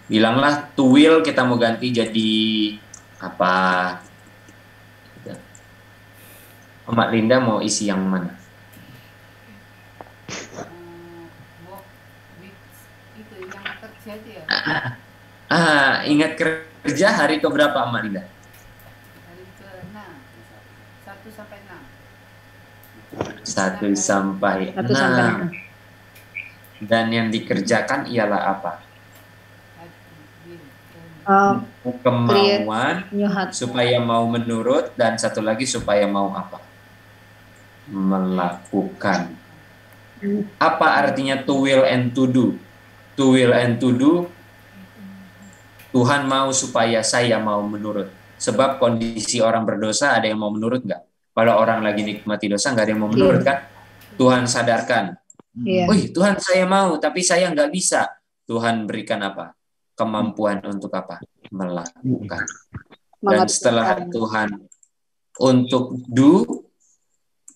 Bilanglah to will kita mau ganti jadi apa? Mak Linda mau isi yang mana? Itu yang Ingat kerja hari keberapa, Mbak Linda? Hari ke-6. 1 sampai 6. 1 sampai 6. Dan yang dikerjakan ialah apa? Kemauan supaya mau menurut, dan satu lagi supaya mau apa? Melakukan. Apa artinya to will and to do? To will and to do, Tuhan mau supaya saya mau menurut. Sebab kondisi orang berdosa ada yang mau menurut nggak? Kalau orang lagi nikmati dosa nggak ada yang mau menurut kan? Tuhan sadarkan. Wih, Tuhan saya mau, tapi saya nggak bisa. Tuhan berikan apa? Kemampuan untuk apa? Melakukan. Dan setelah Tuhan untuk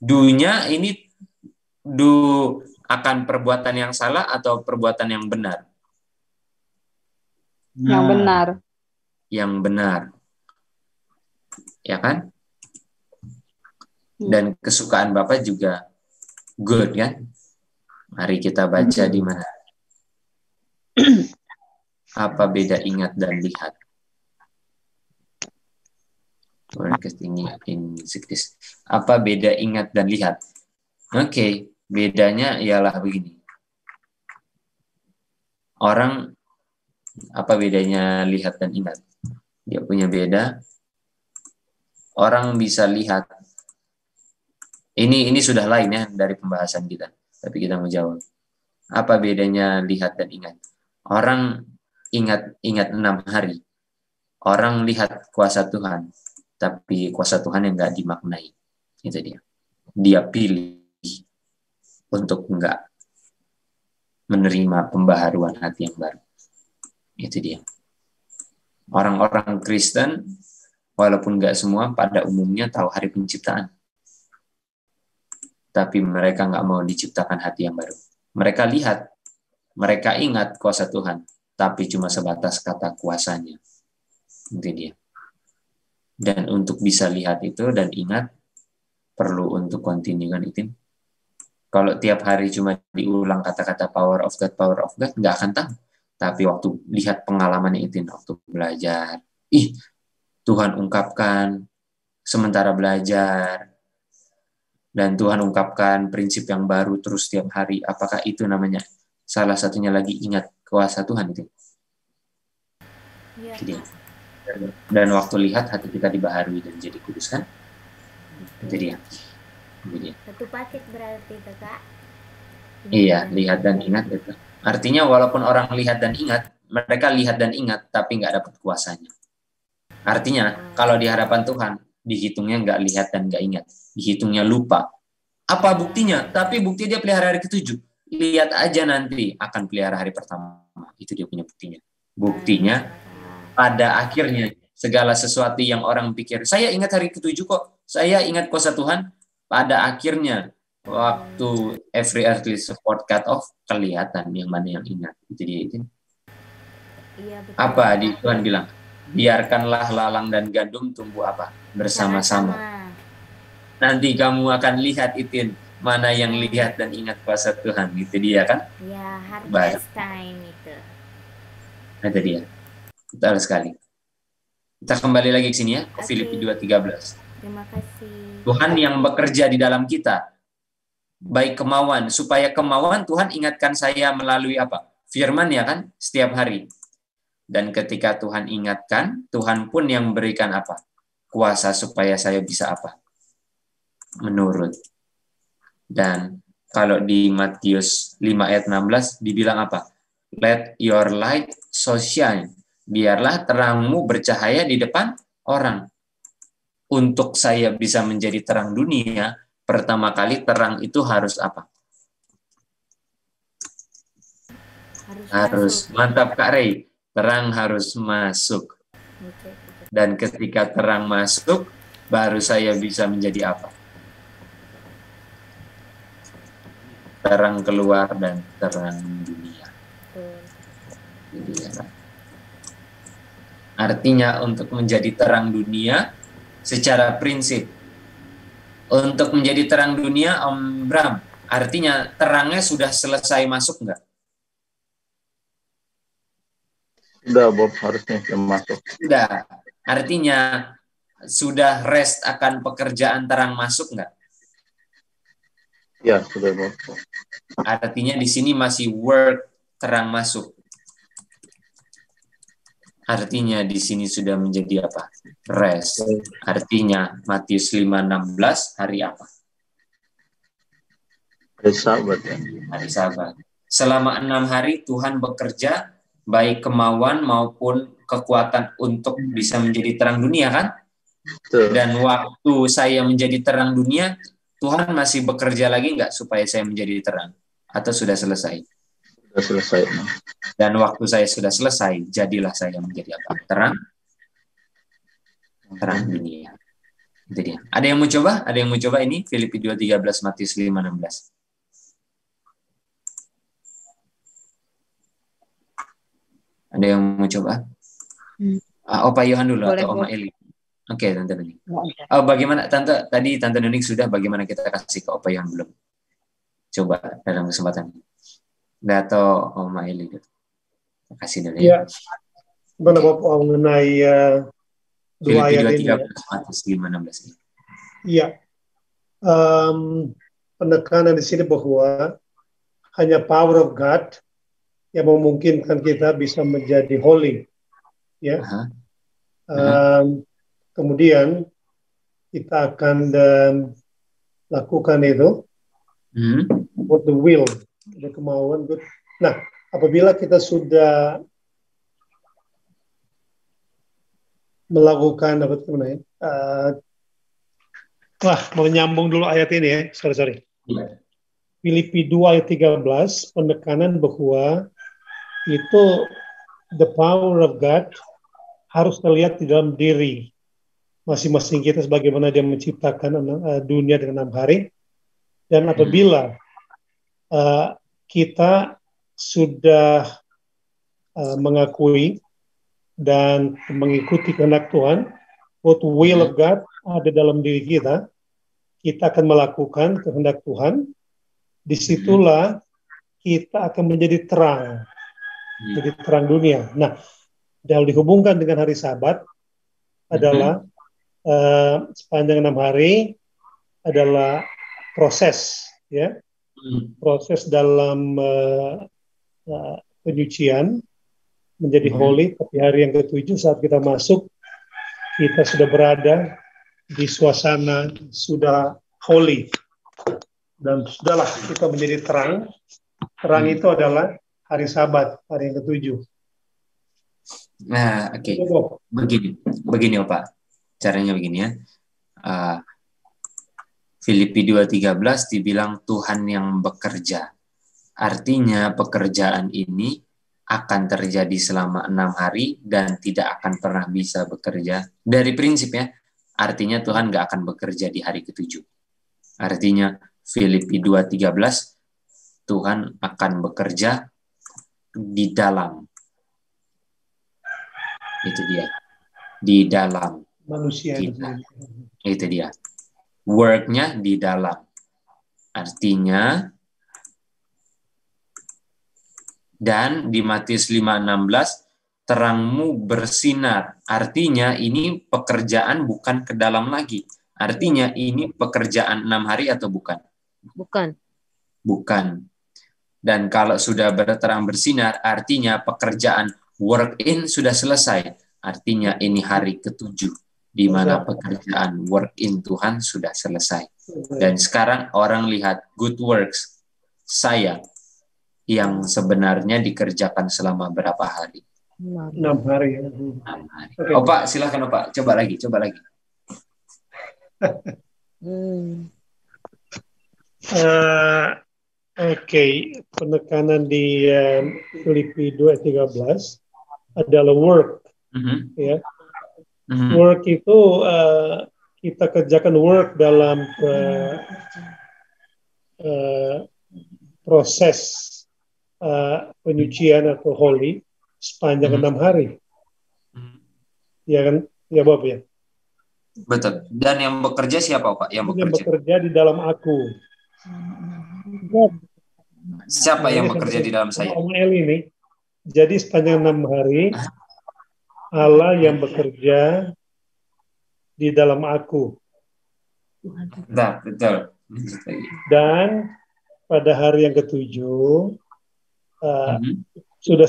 do-nya ini do akan perbuatan yang salah atau perbuatan yang benar? Yang benar. Yang benar. Ya kan? Dan kesukaan Bapak juga good kan? Mari kita baca di mana? Apa beda ingat dan lihat? Apa beda ingat dan lihat? Oke, bedanya ialah begini. Orang, apa bedanya lihat dan ingat? Dia punya beda. Orang bisa lihat. Ini sudah lain ya dari pembahasan kita. Tapi kita mau jawab. Apa bedanya lihat dan ingat? Orang ingat 6 hari. Orang lihat kuasa Tuhan, tapi kuasa Tuhan yang nggak dimaknai. Itu dia. Dia pilih untuk nggak menerima pembaharuan hati yang baru. Itu dia. Orang-orang Kristen, walaupun nggak semua, pada umumnya tahu hari penciptaan. Tapi mereka nggak mau diciptakan hati yang baru. Mereka lihat, mereka ingat kuasa Tuhan, tapi cuma sebatas kata kuasanya. Itu dia. Dan untuk bisa lihat itu dan ingat, perlu untuk continue kan itu. Kalau tiap hari cuma diulang kata-kata power of God, nggak akan tahu. Tapi waktu lihat pengalamannya itu, waktu belajar, Tuhan ungkapkan, sementara belajar, dan Tuhan ungkapkan prinsip yang baru terus tiap hari. Apakah itu namanya salah satunya lagi ingat kuasa Tuhan itu? Jadi, dan waktu lihat hati kita dibaharui dan jadi kudus kan? Itu dia. Satu paket berarti itu, Kak. Iya, lihat dan ingat itu. Artinya walaupun orang lihat dan ingat, mereka lihat dan ingat tapi nggak dapat kuasanya. Artinya kalau di hadapan Tuhan dihitungnya nggak lihat dan nggak ingat, dihitungnya lupa. Apa buktinya? Tapi bukti dia pelihara hari ke-7. Lihat aja nanti akan pelihara hari pertama. Itu dia punya buktinya. Buktinya pada akhirnya segala sesuatu yang orang pikir, saya ingat hari ke-7 kok, saya ingat kuasa Tuhan, pada akhirnya waktu every earthly support cut off, kelihatan yang mana yang ingat. Itu dia itu. Apa di Tuhan bilang? Biarkanlah lalang dan gandum tumbuh apa? Bersama-sama. Nanti kamu akan lihat Itin, mana yang lihat dan ingat kuasa Tuhan. Itu dia kan? Ya, harvest time itu. Itu dia. Betul sekali. Kita kembali lagi ke sini ya, ke Filipi 2:13. Terima kasih. Tuhan yang bekerja di dalam kita, baik kemauan, supaya kemauan Tuhan ingatkan saya melalui apa? Firman ya kan, setiap hari. Dan ketika Tuhan ingatkan, Tuhan pun yang berikan apa? Kuasa supaya saya bisa apa? Menurut. Dan kalau di Matius 5 ayat 16 dibilang apa? Let your light so shine. Biarlah terangmu bercahaya di depan orang. Untuk saya bisa menjadi terang dunia, pertama kali terang itu harus apa? Harus mantap Kak Rey. Terang harus masuk. Dan ketika terang masuk, baru saya bisa menjadi apa? Terang keluar dan terang dunia. Jadi, ya, artinya untuk menjadi terang dunia, secara prinsip, untuk menjadi terang dunia, Om Bram, artinya terangnya sudah selesai masuk enggak? Sudah Bob, harusnya sudah masuk. Sudah. Artinya sudah rest akan pekerjaan terang masuk nggak? Ya, sudah Bob. Artinya di sini masih work terang masuk. Artinya di sini sudah menjadi apa? Rest. Artinya Matius 5:16 hari apa? Hari Sabat ya. Hari Sabat. Selama 6 hari Tuhan bekerja, baik kemauan maupun kekuatan untuk bisa menjadi terang dunia kan? Betul. Dan waktu saya menjadi terang dunia, Tuhan masih bekerja lagi nggak supaya saya menjadi terang? Atau sudah selesai? Sudah selesai. Dan waktu saya sudah selesai, jadilah saya menjadi apa? Terang dunia. Itu dia. Ada yang mau coba? Ada yang mau coba ini? Filipi 2:13, Matius 5:16. Ada yang mau coba? Opa Yohan dulu. Boleh, atau Oma Eli? Oke, Tante Nuning. Oh, bagaimana Tante? Tadi Tante Nuning sudah, bagaimana kita kasih ke Opa Yohan belum? Coba dalam kesempatan ini. Atau Oma Eli gitu. Kasih dulu ya. Mengenai dua ayat ini. Matius 5:16. Iya. Penekanan di sini bahwa hanya power of God yang memungkinkan kita bisa menjadi holy. Ya. Kemudian kita akan lakukan itu with the will, ada kemauan. Nah, apabila kita sudah melakukan menyambung dulu ayat ini ya, sorry. Filipi 2 ayat 13, penekanan bahwa itu the power of God harus terlihat di dalam diri masing-masing kita sebagaimana dia menciptakan dunia dengan 6 hari. Dan apabila kita sudah mengakui dan mengikuti kehendak Tuhan, what will of God ada dalam diri kita, kita akan melakukan kehendak Tuhan. Disitulah kita akan menjadi terang, jadi terang dunia. Nah, dan dihubungkan dengan hari Sabat adalah sepanjang 6 hari adalah proses, ya, proses dalam penyucian menjadi holy. Tapi hari yang ke-7 saat kita masuk, kita sudah berada di suasana sudah holy dan sudahlah kita menjadi terang. Terang itu adalah hari Sabat, hari yang ke-7. Nah, oke. Begini Opa. Caranya begini ya. Filipi 2:13 dibilang Tuhan yang bekerja. Artinya pekerjaan ini akan terjadi selama 6 hari dan tidak akan pernah bisa bekerja. Dari prinsipnya, artinya Tuhan nggak akan bekerja di hari ke-7. Artinya Filipi 2:13 Tuhan akan bekerja di dalam. Itu dia. Di dalam manusia kita. Itu dia. Work-nya di dalam. Artinya, dan di Matius 5:16, terangmu bersinar. Artinya ini pekerjaan bukan ke dalam lagi. Artinya ini pekerjaan 6 hari atau bukan? Bukan. Bukan. Dan kalau sudah berterang bersinar, artinya pekerjaan work in sudah selesai. Artinya ini hari ke-7 di mana pekerjaan work in Tuhan sudah selesai. Dan sekarang orang lihat good works saya yang sebenarnya dikerjakan selama berapa hari? 6 hari. 6 hari. Okay. Opa, silakan Opa, coba lagi. Oke, penekanan di Filipi 2:13 adalah work. Ya. Work itu kita kerjakan work dalam proses penyucian atau holy sepanjang 6 hari. Ya kan? Ya Bob ya. Betul. Dan yang bekerja siapa Pak? Yang bekerja di dalam aku. Siapa yang bekerja di dalam saya? Om Eli ini. Jadi sepanjang 6 hari Allah yang bekerja di dalam aku. Betul. Dan pada hari yang ketujuh sudah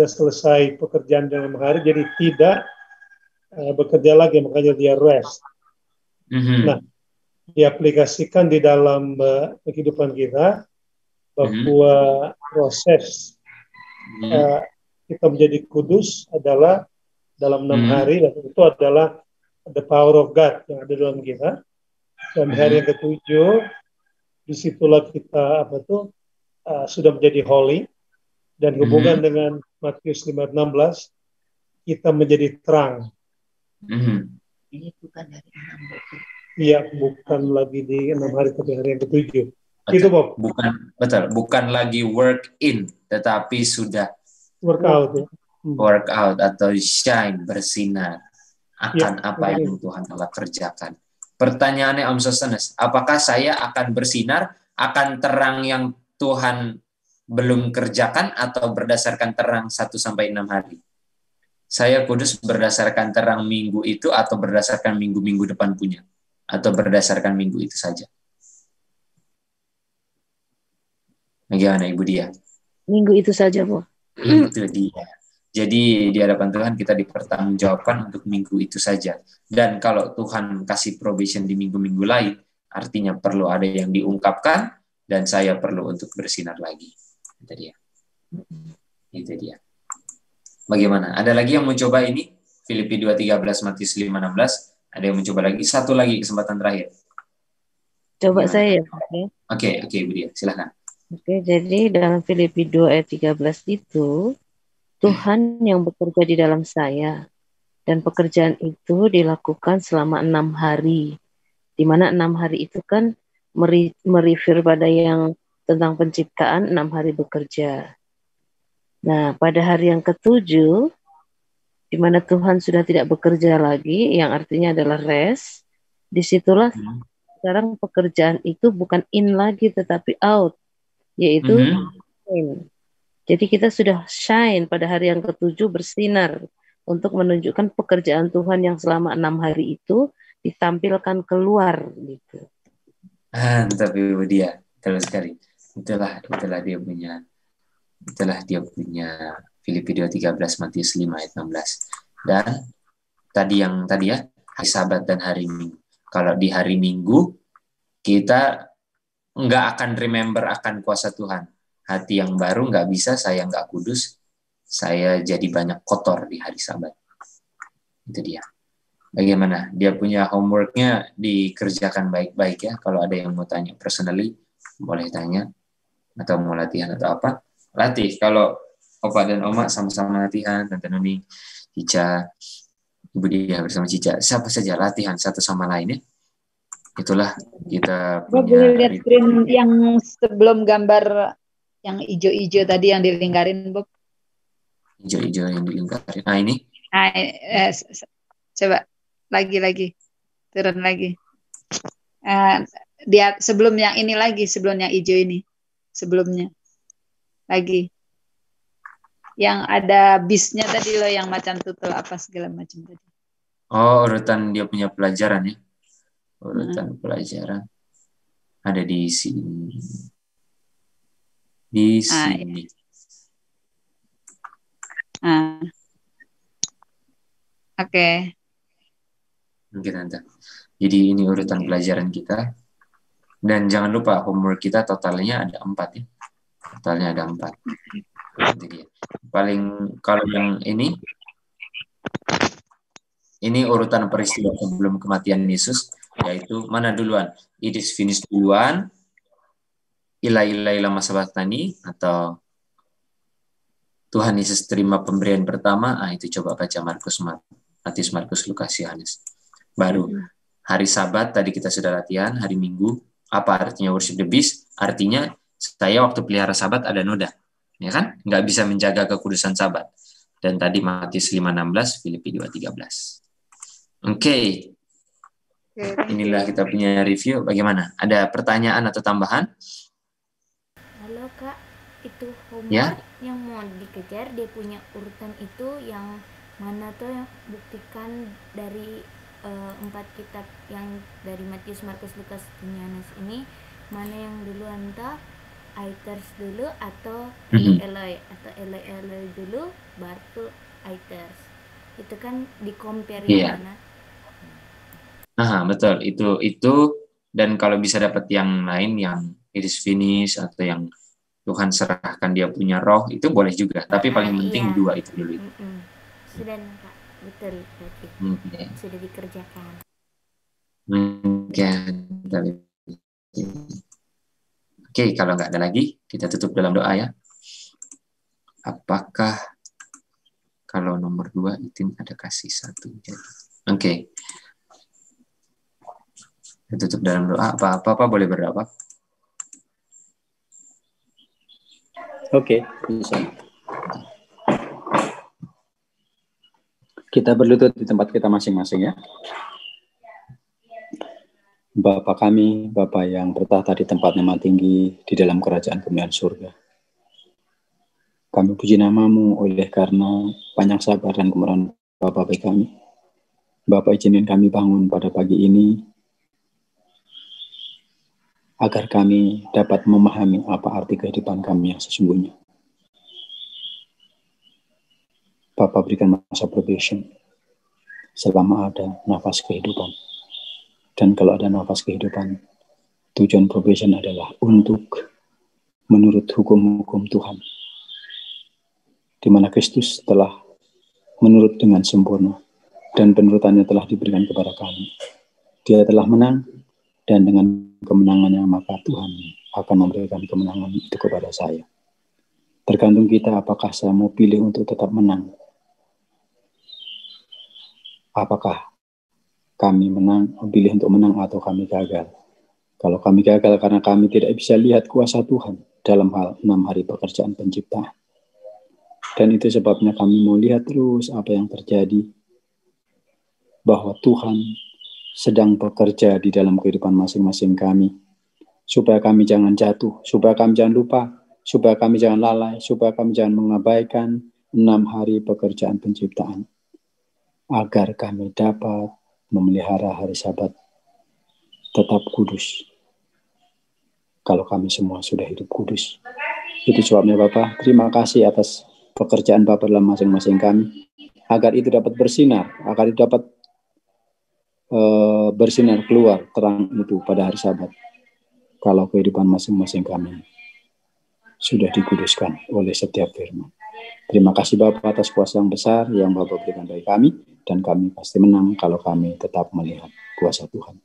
selesai pekerjaan dalam hari, jadi tidak bekerja lagi, makanya dia rest. Nah, diaplikasikan di dalam kehidupan kita bahwa proses kita menjadi kudus adalah dalam 6 hari, dan itu adalah the power of God yang ada dalam kita. Dan hari yang ketujuh disitulah kita sudah menjadi holy, dan hubungan dengan Matius 5:16 kita menjadi terang. Ini bukan dari 6 Iya, bukan lagi di 6 hari tapi hari yang ketujuh. Itu Bob. Bukan lagi work in, tetapi sudah workout ya. Workout atau shine, bersinar akan apa yang Tuhan telah kerjakan. Pertanyaannya Om Sostenes, apakah saya akan bersinar akan terang yang Tuhan belum kerjakan atau berdasarkan terang 1-6 hari? Saya kudus berdasarkan terang minggu itu atau berdasarkan minggu-minggu depan punya? Atau berdasarkan minggu itu saja? Bagaimana Ibu Dia? Minggu itu saja, Bu. Itu dia. Jadi di hadapan Tuhan kita dipertanggungjawabkan untuk minggu itu saja. Dan kalau Tuhan kasih probation di minggu-minggu lain, artinya perlu ada yang diungkapkan dan saya perlu untuk bersinar lagi. Itu dia. Itu dia. Bagaimana? Ada lagi yang mencoba ini? Filipi 2:13, Matius 5:16. Ada yang mencoba lagi? Satu lagi kesempatan terakhir. Coba saya. Oke, Ibu Dia, silakan. Oke, jadi dalam Filipi 2:13 itu Tuhan yang bekerja di dalam saya, dan pekerjaan itu dilakukan selama 6 hari. Di mana 6 hari itu kan merefer pada yang tentang penciptaan, 6 hari bekerja. Nah, pada hari yang ketujuh, di mana Tuhan sudah tidak bekerja lagi, yang artinya adalah rest, disitulah sekarang pekerjaan itu bukan in lagi, tetapi out, yaitu in. Jadi kita sudah shine pada hari yang ketujuh, bersinar untuk menunjukkan pekerjaan Tuhan yang selama 6 hari itu ditampilkan keluar gitu. Mantap Ibu Dia, terus sekali. Itulah dia punya Filipi 2:13, Matius 5:16. Dan tadi ya, hari Sabat dan hari Minggu. Kalau di hari Minggu kita nggak akan remember akan kuasa Tuhan. Hati yang baru nggak bisa, saya nggak kudus, saya jadi banyak kotor di hari Sabat. Itu dia. Bagaimana? Dia punya homeworknya dikerjakan baik-baik ya. Kalau ada yang mau tanya personally, boleh tanya. Atau mau latihan atau apa, latih. Kalau Opa dan Oma sama-sama latihan, Tante Nuni, Cica, Ibu Dia bersama Cica, siapa saja latihan satu sama lain ya. Itulah kita punya. Boleh lihat screen yang sebelum gambar yang hijau-hijau tadi yang dilingkarin, Bob. Hijau-hijau yang dilingkarin. Nah ini. Nah, coba lagi turun lagi. Dia sebelum yang ini lagi, sebelum yang hijau ini, sebelumnya lagi. Yang ada bisnya tadi loh, yang macan tutul apa segala macam tadi. Oh, urutan dia punya pelajaran ya. Urutan pelajaran ada di sini. Di sini. Oke. Mungkin Tante. Jadi ini urutan pelajaran kita. Dan jangan lupa homework kita totalnya ada 4 ya. Totalnya ada 4. Itu dia. Paling kalau yang ini urutan peristiwa sebelum kematian Yesus, yaitu mana duluan? It is finished duluan, ilai lama sabatani, atau Tuhan Yesus terima pemberian pertama. Itu coba baca Matius, Markus, Lukas, Yohanes. Baru hari Sabat tadi kita sudah latihan. Hari Minggu apa artinya worship the beast? Artinya saya waktu pelihara Sabat ada noda, ya kan? Nggak bisa menjaga kekudusan Sabat. Dan tadi Matius 5:16, Filipi 2:13. Oke. Inilah kita punya review. Bagaimana? Ada pertanyaan atau tambahan? Halo Kak. itu homework Ya. yang mau dikejar, dia punya urutan itu yang mana tuh yang buktikan dari 4 kitab yang dari Matius, Markus, Lukas, Yohanes ini, mana yang dulu anta Aiters dulu atau Eloi atau Eloi dulu baru Aiters. Itu kan di compare yang mana. Betul, itu dan kalau bisa dapat yang lain yang it is finished atau yang Tuhan serahkan dia punya roh, itu boleh juga, tapi paling penting dua itu dulu. Sudah Kak, betul berarti. Sudah dikerjakan. Oke, kalau nggak ada lagi, kita tutup dalam doa ya. Apakah kalau nomor 2 itu ada kasih 1? Oke. Kita tutup dalam doa. Apa boleh berdoa? Oke, bisa. Kita berlutut di tempat kita masing-masing ya. Bapa kami, Bapa yang bertahta di tempat yang maha tinggi di dalam kerajaan kemuliaan surga. Kami puji nama-Mu oleh karena panjang sabar dan kemurahan Bapa bagi kami. Bapa izinin kami bangun pada pagi ini agar kami dapat memahami apa arti kehidupan kami yang sesungguhnya. Bapa berikan masa probation selama ada nafas kehidupan. Dan kalau ada nafas kehidupan, tujuan probation adalah untuk menurut hukum-hukum Tuhan. Di mana Kristus telah menurut dengan sempurna dan penurutannya telah diberikan kepada kami. Dia telah menang dan dengan kemenangannya maka Tuhan akan memberikan kemenangan itu kepada saya. Tergantung kita apakah saya mau pilih untuk tetap menang. Apakah kami pilih untuk menang atau kami gagal. Kalau kami gagal karena kami tidak bisa lihat kuasa Tuhan dalam hal 6 hari pekerjaan penciptaan. Dan itu sebabnya kami mau lihat terus apa yang terjadi. Bahwa Tuhan sedang bekerja di dalam kehidupan masing-masing kami. Supaya kami jangan jatuh, supaya kami jangan lupa, supaya kami jangan lalai, supaya kami jangan mengabaikan 6 hari pekerjaan penciptaan. Agar kami dapat memelihara hari Sabat tetap kudus. Kalau kami semua sudah hidup kudus. Itu sebabnya Bapak, terima kasih atas pekerjaan Bapak dalam masing-masing kami. Agar itu dapat bersinar, agar itu dapat bersinar keluar terang itu pada hari Sabat. Kalau kehidupan masing-masing kami sudah dikuduskan oleh setiap firman. Terima kasih Bapak atas kuasa yang besar yang Bapak berikan bagi kami. Dan kami pasti menang kalau kami tetap melihat kuasa Tuhan.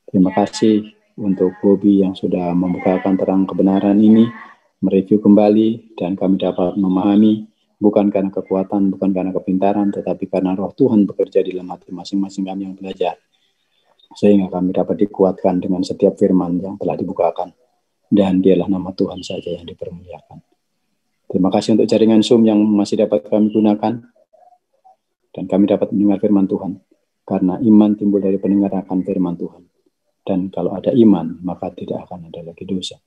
Terima kasih untuk Bobby yang sudah membukakan terang kebenaran ini. Mereview kembali dan kami dapat memahami. Bukan karena kekuatan, bukan karena kepintaran. Tetapi karena roh Tuhan bekerja di dalam hati masing-masing kami yang belajar. Sehingga kami dapat dikuatkan dengan setiap firman yang telah dibukakan. Dan dialah nama Tuhan saja yang dipermuliakan. Terima kasih untuk jaringan Zoom yang masih dapat kami gunakan. Dan kami dapat mendengar firman Tuhan. Karena iman timbul dari pendengaran firman Tuhan. Dan kalau ada iman, maka tidak akan ada lagi dosa.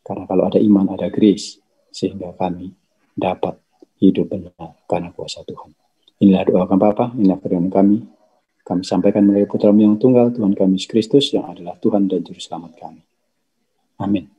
Karena kalau ada iman, ada grace. Sehingga kami dapat hidup benar karena kuasa Tuhan. Inilah doa kami Bapa, inilah firman kami. Kami sampaikan melalui Putra yang tunggal, Tuhan kami Yesus Kristus, yang adalah Tuhan dan Juru Selamat kami. Amin.